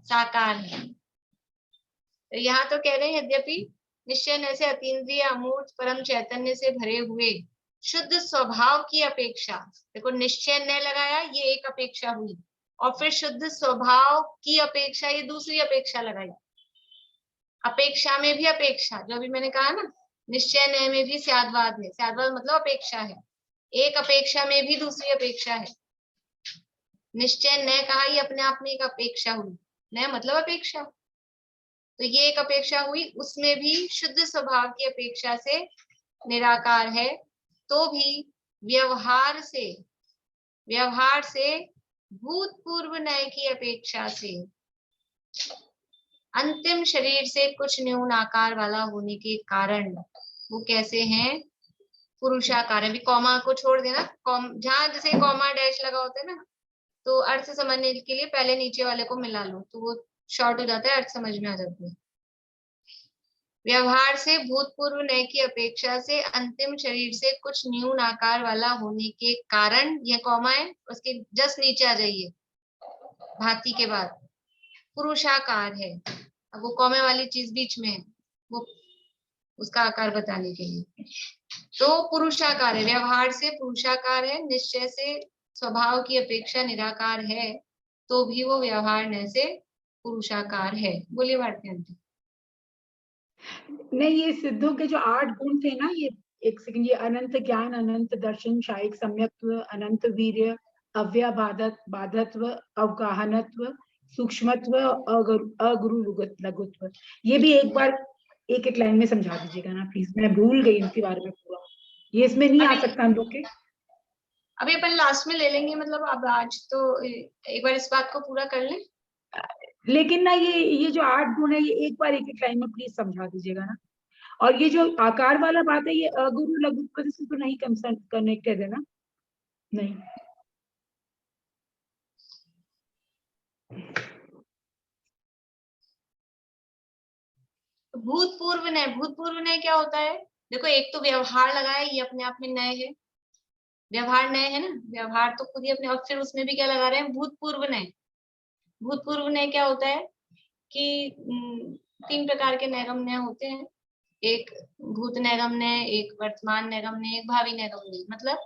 साकार है। तो यहाँ तो कह रहे हैं यद्यपि निश्चय न से अतीन्द्रिय अमूर्त परम चैतन्य से भरे हुए शुद्ध स्वभाव की अपेक्षा, देखो निश्चय न लगाया, ये एक अपेक्षा हुई, और फिर शुद्ध स्वभाव की अपेक्षा, ये दूसरी अपेक्षा लगाई। अपेक्षा में भी अपेक्षा, जो अभी मैंने कहा ना, निश्चय न में भी स्याद्वाद है, स्याद्वाद मतलब अपेक्षा है, एक अपेक्षा में भी दूसरी अपेक्षा है। निश्चय न कहा, ये अपने आप में एक अपेक्षा हुई, न मतलब अपेक्षा, तो ये एक अपेक्षा हुई, उसमें भी शुद्ध स्वभाव की अपेक्षा से निराकार है, तो भी व्यवहार से भूतपूर्व नय की अपेक्षा से अंतिम शरीर से कुछ न्यून आकार वाला होने के कारण वो कैसे हैं? पुरुषाकार है। अभी कॉमा को छोड़ देना, जहां जैसे कॉमा डैश लगा होता है ना, तो अर्थ समझने के लिए पहले नीचे वाले को मिला लो, तो वो शॉर्ट हो जाता है, अर्थ समझ में आ जाता है। व्यवहार से भूतपूर्व नय की अपेक्षा से अंतिम शरीर से कुछ न्यून आकार वाला होने के कारण, यह कॉमा है, उसके जस्ट नीचे आ जाइए, भांति के बाद पुरुषाकार है। अब वो कॉमे वाली चीज बीच में है, वो उसका आकार बताने के लिए, तो पुरुषाकार है, व्यवहार से पुरुषाकार है, निश्चय से स्वभाव की अपेक्षा निराकार है, तो भी वो व्यवहार न से पुरुषाकार है। बोलिए भारती आंटी। नहीं, ये सिद्धों के जो 8 गुण थे ना, ये एक सेकंड, ये अनंत ज्ञान, अनंत दर्शन, शायिक सम्यक्त्व, अनंत वीर्य, अव्याबाधत्व, अवगाहनत्व, सूक्ष्मत्व, अगुरु लघुत्व, ये भी एक बार एक एक लाइन में समझा दीजिएगा ना प्लीज, मैं भूल गई इनके बारे में पूरा, ये इसमें नहीं आ सकता हम लोग के। अभी अपन लास्ट में ले लेंगे, मतलब अब आज तो एक बार इस बात को पूरा कर लें। लेकिन ना ये जो 8 गुण है, ये एक बार एक एक लाइन में प्लीज समझा दीजिएगा ना। और ये जो आकार वाला बात है, ये अगुरु लघु से तो नहीं कनेक्टेड है ना? नहीं, भूतपूर्व नय क्या होता है? देखो, एक तो व्यवहार लगाया, ये अपने आप में नय है, व्यवहार नय है ना, व्यवहार तो खुद ही अपने, और फिर उसमें भी क्या लगा रहे हैं? भूतपूर्व नय। भूतपूर्व नय क्या होता है कि 3 प्रकार के नैगम्य होते हैं, एक भूत नैगम्य, एक वर्तमान नैगम्य, एक भावी नैगम्य। मतलब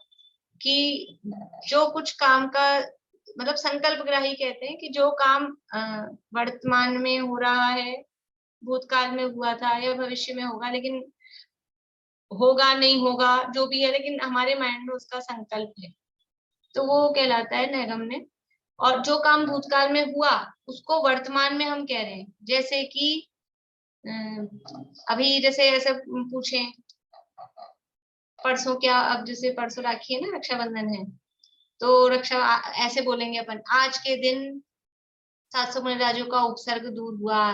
कि जो कुछ काम का, मतलब संकल्प ग्राही कहते हैं कि जो काम वर्तमान में हो रहा है, भूतकाल में हुआ था या भविष्य में होगा, लेकिन होगा नहीं होगा जो भी है, लेकिन हमारे माइंड में उसका संकल्प है, तो वो कहलाता है नैगम्य। और जो काम भूतकाल में हुआ उसको वर्तमान में हम कह रहे हैं, जैसे कि अभी जैसे ऐसे पूछे परसों, क्या अब जैसे परसों राखी है ना, रक्षाबंधन है, तो रक्षा ऐसे बोलेंगे अपन, आज के दिन 700 मुनिराजों का उपसर्ग दूर हुआ।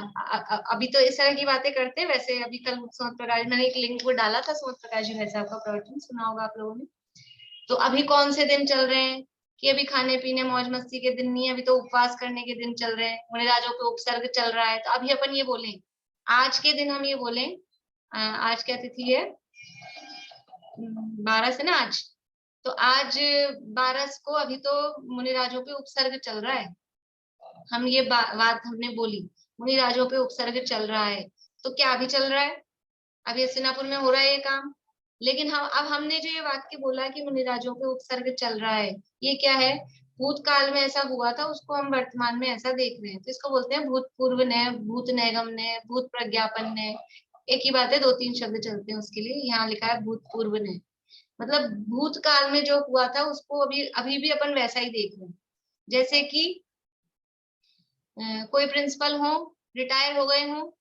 अभी तो इस तरह की बातें करते हैं। वैसे अभी कल सुमत प्रकाश, मैंने एक लिंक को डाला था, सुमत प्रकाश जी भाई साहब का प्रवचन सुना होगा आप लोगों ने। तो अभी कौन से दिन चल रहे हैं कि अभी खाने पीने मौज मस्ती के दिन नहीं है, अभी तो उपवास करने के दिन चल रहे हैं, मुनिराजों के उपसर्ग चल रहा है। तो अभी अपन ये बोलें, आज के दिन हम ये बोलें, आज क्या तिथि है? 12 से ना आज, तो आज 12 को अभी तो मुनिराजों पे उपसर्ग चल रहा है। हम ये बात हमने बोली, मुनिराजों पे उपसर्ग चल रहा है, तो क्या अभी चल रहा है? अभी हस्तिनापुर में हो रहा है ये काम। लेकिन हम अब हमने जो ये वाक्य बोला कि मुनिराजों पे उपसर्ग चल रहा है, ये क्या है? भूतकाल में ऐसा हुआ था, उसको हम वर्तमान में ऐसा देख रहे हैं, तो इसको बोलते हैं भूतपूर्व नय, भूत नैगम नय, भूत प्रज्ञापन नय। एक ही बात है, 2-3 शब्द चलते हैं उसके लिए। यहाँ लिखा है भूतपूर्व नय, मतलब भूतकाल में जो हुआ था उसको अभी भी अपन वैसा ही देख रहे हैं। जैसे कि कोई प्रिंसिपल हो, रिटायर हो गए हो,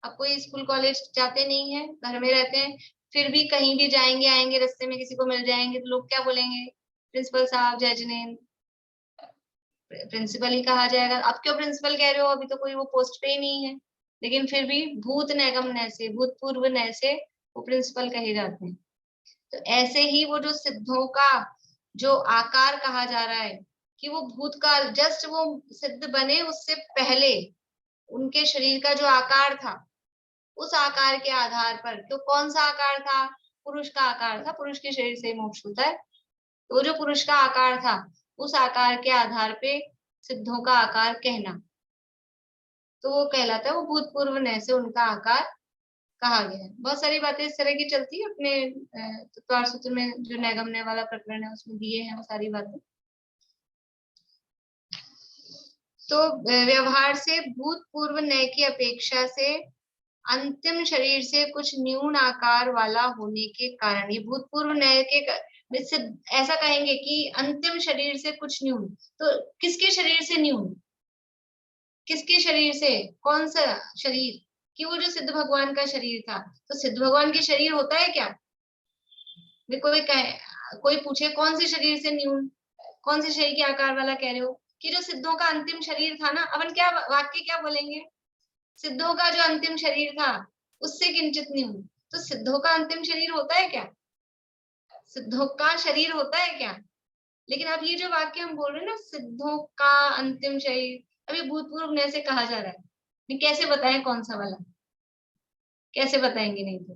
अब कोई स्कूल कॉलेज जाते नहीं है, घर में रहते हैं, फिर भी कहीं भी जाएंगे आएंगे, रास्ते में किसी को मिल जाएंगे, तो लोग क्या बोलेंगे? प्रिंसिपल साहब, जय जिनेन्द्र, प्रिंसिपल ही कहा जाएगा। अब क्यों प्रिंसिपल कह रहे हो? अभी तो कोई वो पोस्ट पे ही नहीं है, लेकिन फिर भी भूत नैगम नय से, भूतपूर्व नय से वो प्रिंसिपल कहे जाते हैं। तो ऐसे ही वो जो सिद्धों का जो आकार कहा जा रहा है कि वो भूतकाल, जस्ट वो सिद्ध बने उससे पहले उनके शरीर का जो आकार था, उस आकार के आधार पर, तो कौन सा आकार था? पुरुष का आकार था, पुरुष के शरीर से मोक्ष होता है। तो वो जो पुरुष का आकार था, उस आकार के आधार पे सिद्धों का आकार कहना, तो वो कहलाता है, वो भूतपूर्व नय से उनका आकार कहा गया है। बहुत सारी बातें इस तरह की चलती है अपने तत्वार सूत्र में, जो नैगम नय वाला प्रकरण है उसमें दिए हैं वो सारी बातें। तो व्यवहार से भूतपूर्व नय की अपेक्षा से अंतिम शरीर से कुछ न्यून आकार वाला होने के कारण, ये भूतपूर्व नय के ऐसा कहेंगे कि अंतिम शरीर से कुछ न्यून, तो किसके शरीर से न्यून? किसके शरीर से? कौन सा शरीर? कि वो जो सिद्ध भगवान का शरीर था। तो सिद्ध भगवान के शरीर होता है क्या? कोई पूछे कौन से शरीर से न्यून, कौन से शरीर के आकार वाला कह रहे हो? कि जो सिद्धों का अंतिम शरीर था ना, अपन क्या वाक्य क्या बोलेंगे? सिद्धों का जो अंतिम शरीर था उससे किंचित न्यून। तो सिद्धों का अंतिम शरीर होता है क्या? सिद्धों का शरीर होता है क्या? लेकिन अब ये जो वाक्य हम बोल रहे हैं ना, सिद्धों का अंतिम शरीर, अभी भूतपूर्व नय से कहा जा रहा है, कैसे बताएं कौन सा वाला? कैसे बताएंगे? नहीं तो।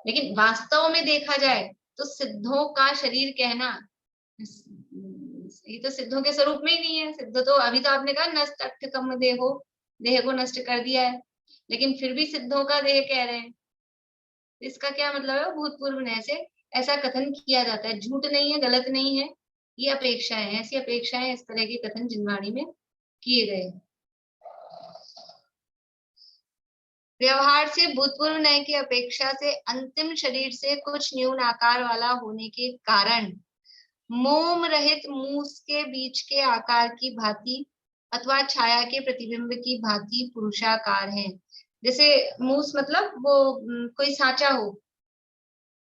लेकिन वास्तव में देखा जाए तो सिद्धों का शरीर कहना, ये तो सिद्धों के स्वरूप में ही नहीं है। सिद्ध तो अभी तो आपने कहा नष्ट अट्ठ कम देहो, देह को नष्ट कर दिया है, लेकिन फिर भी सिद्धों का देह कह रहे हैं। इसका क्या मतलब है? भूतपूर्व नय से ऐसा कथन किया जाता है, झूठ नहीं है, गलत नहीं है, ये अपेक्षाएं, ऐसी अपेक्षाएं, इस तरह के कथन जिनवाणी में किए गए। व्यवहार से भूतपूर्व नय की अपेक्षा से अंतिम शरीर से कुछ न्यून आकार वाला होने के कारण मोम रहित मूस के बीच के आकार की भांति अथवा छाया के प्रतिबिंब की भांति पुरुषाकार है। जैसे मूस मतलब वो कोई सांचा हो,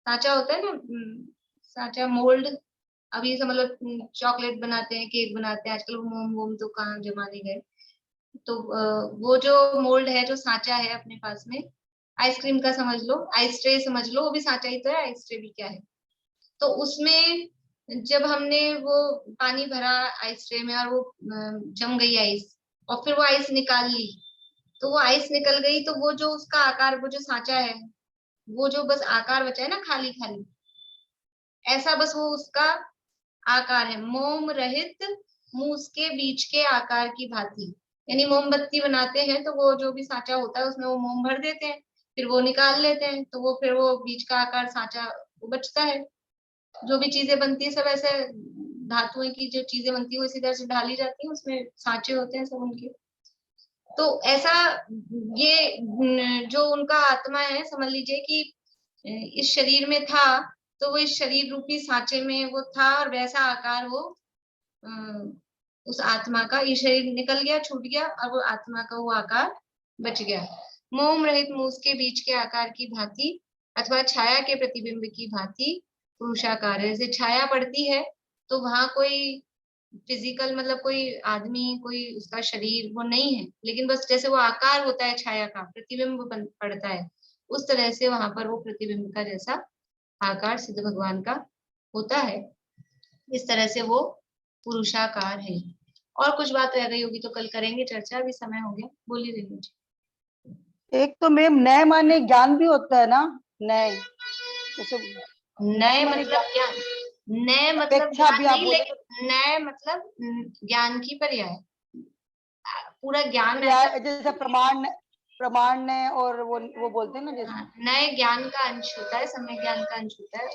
सांचा होता है ना, सांचा मोल्ड। अभी समझ लो चॉकलेट बनाते हैं, केक बनाते हैं, आजकल मोम वोम तो कहाँ जमाने गए। तो वो जो मोल्ड है, जो सांचा है अपने पास में, आइसक्रीम का समझ लो, आइस ट्रे समझ लो, वो भी सांचा ही तो है, आइस ट्रे भी क्या है। तो उसमें जब हमने वो पानी भरा आइस ट्रे में और वो जम गई आइस, और फिर वो आइस निकाल ली, तो वो आइस निकल गई, तो वो जो उसका आकार, वो जो सांचा है, वो जो बस आकार बचा है ना, खाली खाली, ऐसा बस वो उसका आकार है। मोम रहित मूस के बीच के आकार की भांति, यानी मोमबत्ती बनाते हैं तो वो जो भी सांचा होता है उसमें वो मोम भर देते हैं, फिर वो निकाल लेते हैं, तो वो फिर वो बीच का आकार सांचा वो बचता है। जो भी चीजें बनती है सब ऐसे धातुएं की जो चीजें बनती है वो इसी तरह से ढाली जाती है, उसमें सांचे होते हैं सब उनके। तो ऐसा ये जो उनका आत्मा है, समझ लीजिए कि इस शरीर में था, तो वो इस शरीर रूपी सांचे में वो था, और वैसा आकार वो उस आत्मा का, ये शरीर निकल गया, छूट गया, और वो आत्मा का वो आकार बच गया। मोम रहित मूस के बीच के आकार की भांति अथवा छाया के प्रतिबिंब की भांति पुरुषाकार है। जैसे छाया पड़ती है तो वहां कोई फिजिकल मतलब कोई आदमी, कोई उसका शरीर वो नहीं है, लेकिन बस जैसे वो आकार होता है छाया का, प्रतिबिंब पड़ता है, उस तरह से वहां पर वो प्रतिबिंब का जैसा आकार सिद्ध भगवान का होता है। इस तरह से वो पुरुषाकार है। और कुछ बात रह गई होगी तो कल करेंगे चर्चा, अभी समय हो गया। बोलिए रेणु जी। एक तो मैम नय माने ज्ञान भी होता है ना, नय नय मतलब ज्ञान, नय मतलब ज्ञान नहीं, लेकिन नय मतलब ज्ञान की पर्याय, पूरा ज्ञान जैसे प्रमाण नय, और वो बोलते हैं ना जैसे नए ज्ञान का अंश होता है, समय ज्ञान का अंश होता है।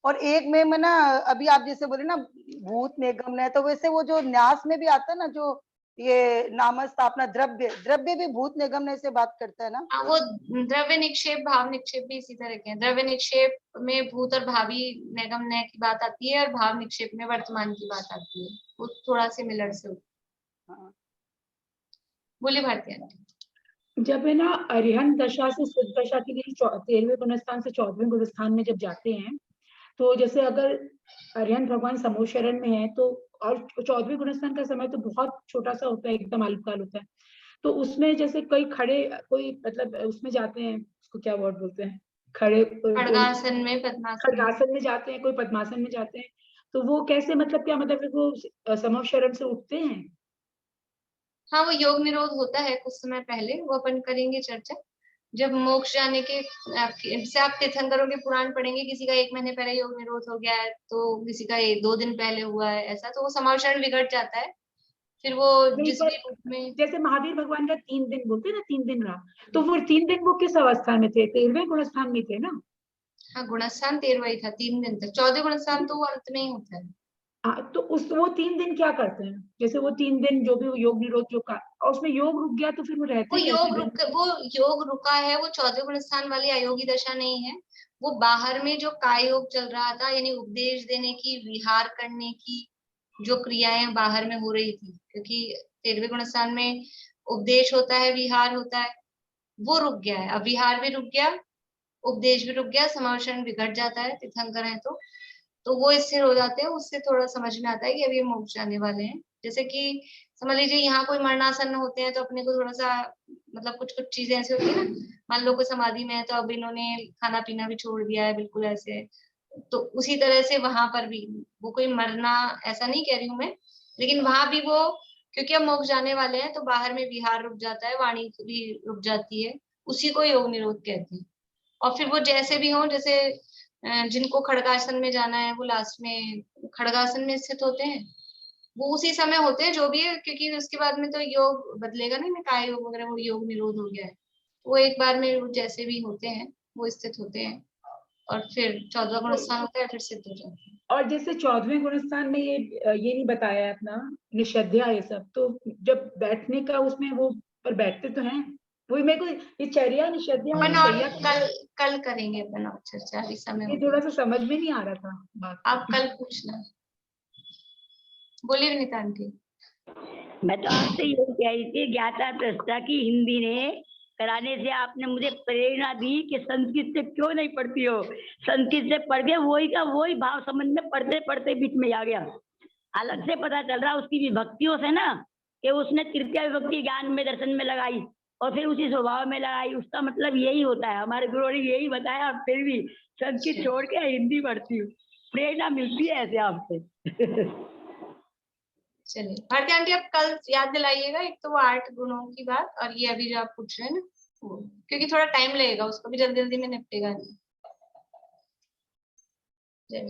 और एक में ना अभी आप जैसे बोले ना भूत निगम नय, तो वैसे वो जो न्यास में भी आता है ना, जो ये नाम स्थापना द्रव्य भी भूत निगम नय से बात करता है ना। वो द्रव्य निक्षेप भाव निक्षेप भी इसी तरह के हैं। द्रव्य निक्षेप में भूत और भावी निगम नय की बात आती है, और भाव निक्षेप में वर्तमान की बात आती है, वो थोड़ा सिमिलर से होता है। बोलिए भारती आंटी। जब है ना अरिहंत दशा से सिद्ध दशा के लिए 13वें गुणस्थान से 14वें गुणस्थान में जब जाते हैं, तो जैसे अगर अरिहंत भगवान समोशरण में है तो, और 14वें गुणस्थान का समय तो बहुत छोटा सा होता है, एकदम अल्पकाल होता है, तो उसमें जैसे कई खड़े, कोई मतलब उसमें जाते हैं, उसको क्या वर्ड बोलते हैं, खड़े, खड़गासन में, पद्मासन में। खड़गासन में जाते हैं, कोई पद्मासन में जाते हैं, तो वो कैसे, मतलब क्या, मतलब फिर वो समव शरण से उठते हैं? हाँ, वो योग निरोध होता है कुछ समय पहले, वो अपन करेंगे चर्चा जब मोक्ष जाने के। जैसे आप तीर्थंकरों के पुराण पढ़ेंगे, किसी का 1 महीने पहले योग निरोध हो गया है, तो किसी का 2 दिन पहले हुआ है, ऐसा तो वो समावशरण बिगड़ जाता है। फिर वो नहीं, जिस पर भी रूप में, जैसे महावीर भगवान का 3 दिन बोलते हैं ना, 3 दिन रहा, तो वो 3 दिन वो किस अवस्था में थे? 13वें गुणस्थान में थे ना? हाँ, गुणस्थान 13वां ही था 3 दिन तक। 14 गुणस्थान तो वो अंत में ही होता है। हाँ, तो उस वो 3 दिन क्या करते हैं? जैसे वो 3 दिन जो भी वो योग निरोध जो का, और उसमें योग रुक गया तो फिर वो रहते कैसे? वो योग रुका है, वो 14 गुणस्थान वाली अयोगी दशा नहीं है। वो बाहर में जो काय योग चल रहा था, यानी उपदेश देने की, विहार करने की जो क्रियाएं बाहर में हो रही थी, क्योंकि 13वें गुणस्थान में उपदेश होता है, विहार होता है, वो रुक गया है। अब विहार भी रुक गया, उपदेश भी रुक गया, समावेशन बिगड़ जाता है तीर्थंकर है तो वो स्थिर हो जाते हैं। उससे थोड़ा समझ में आता है कि अब ये मोक्ष जाने वाले हैं। जैसे कि समझ लीजिए यहाँ कोई मरणासन होते हैं, तो अपने को थोड़ा सा मतलब कुछ कुछ चीजें ऐसे होती है ना, मान लो कोई समाधि में है तो अब इन्होंने खाना पीना भी छोड़ दिया है, बिल्कुल ऐसे। तो उसी तरह से वहां पर भी वो कोई मरना ऐसा नहीं कह रही हूँ मैं, लेकिन वहां भी वो, क्योंकि अब मोक्ष जाने वाले हैं तो बाहर में विहार रुक जाता है, वाणी भी रुक जाती है, उसी को योग निरोध कहते हैं। और फिर वो जैसे भी हो, जैसे जिनको खड़गासन में जाना है वो लास्ट में खड़गासन में स्थित होते हैं, वो उसी समय होते हैं जो भी है, क्योंकि उसके बाद में तो योग बदलेगा नहीं, काय योग वगैरह, वो योग निरोध हो गया है। वो एक बार में वो जैसे भी होते हैं वो स्थित होते हैं, और फिर 14वां गुणस्थान होता है, फिर सिद्ध हो जाते हैं। और जैसे 14वें गुणस्थान में ये नहीं बताया है अपना निषेध्या, ये सब तो जब बैठने का उसमें वो पर बैठते तो हैं, वही मेरे को ये चर्या निषेध्या और अपन और शय्या, कल करेंगे अपन और चर्चा, इस समय ये हो थोड़ा गया। सा समझ में नहीं आ रहा था बात। आप कल पूछना। बोलिए विनीता आंटी। मैं तो आपसे यही कह रही थी, ज्ञाता प्रस्ता की हिंदी ने कराने से आपने मुझे प्रेरणा दी कि संस्कृत से क्यों नहीं पढ़ती हो। संस्कृत से पढ़ के वही का वही भाव समझ में पढ़ते पढ़ते बीच में आ गया। अलग से पता चल रहा उसकी विभक्तियों से ना, कि उसने तृतीय विभक्ति ज्ञान में दर्शन में लगाई और फिर उसी स्वभाव में लगाई। उसका मतलब यही होता है, हमारे गुरु ने यही बताया, और फिर भी संस्कृत छोड़ के हिंदी पढ़ती हूँ। प्रेरणा मिलती है ऐसे आपसे। चलिए भारती आंटी, आप कल याद दिलाइएगा, एक तो वो 8 गुणों की बात, और ये अभी जो आप पूछ रहे हैं ना वो, क्योंकि थोड़ा टाइम लगेगा, उसको भी जल्दी जल्दी में निपटेगा नहीं। जय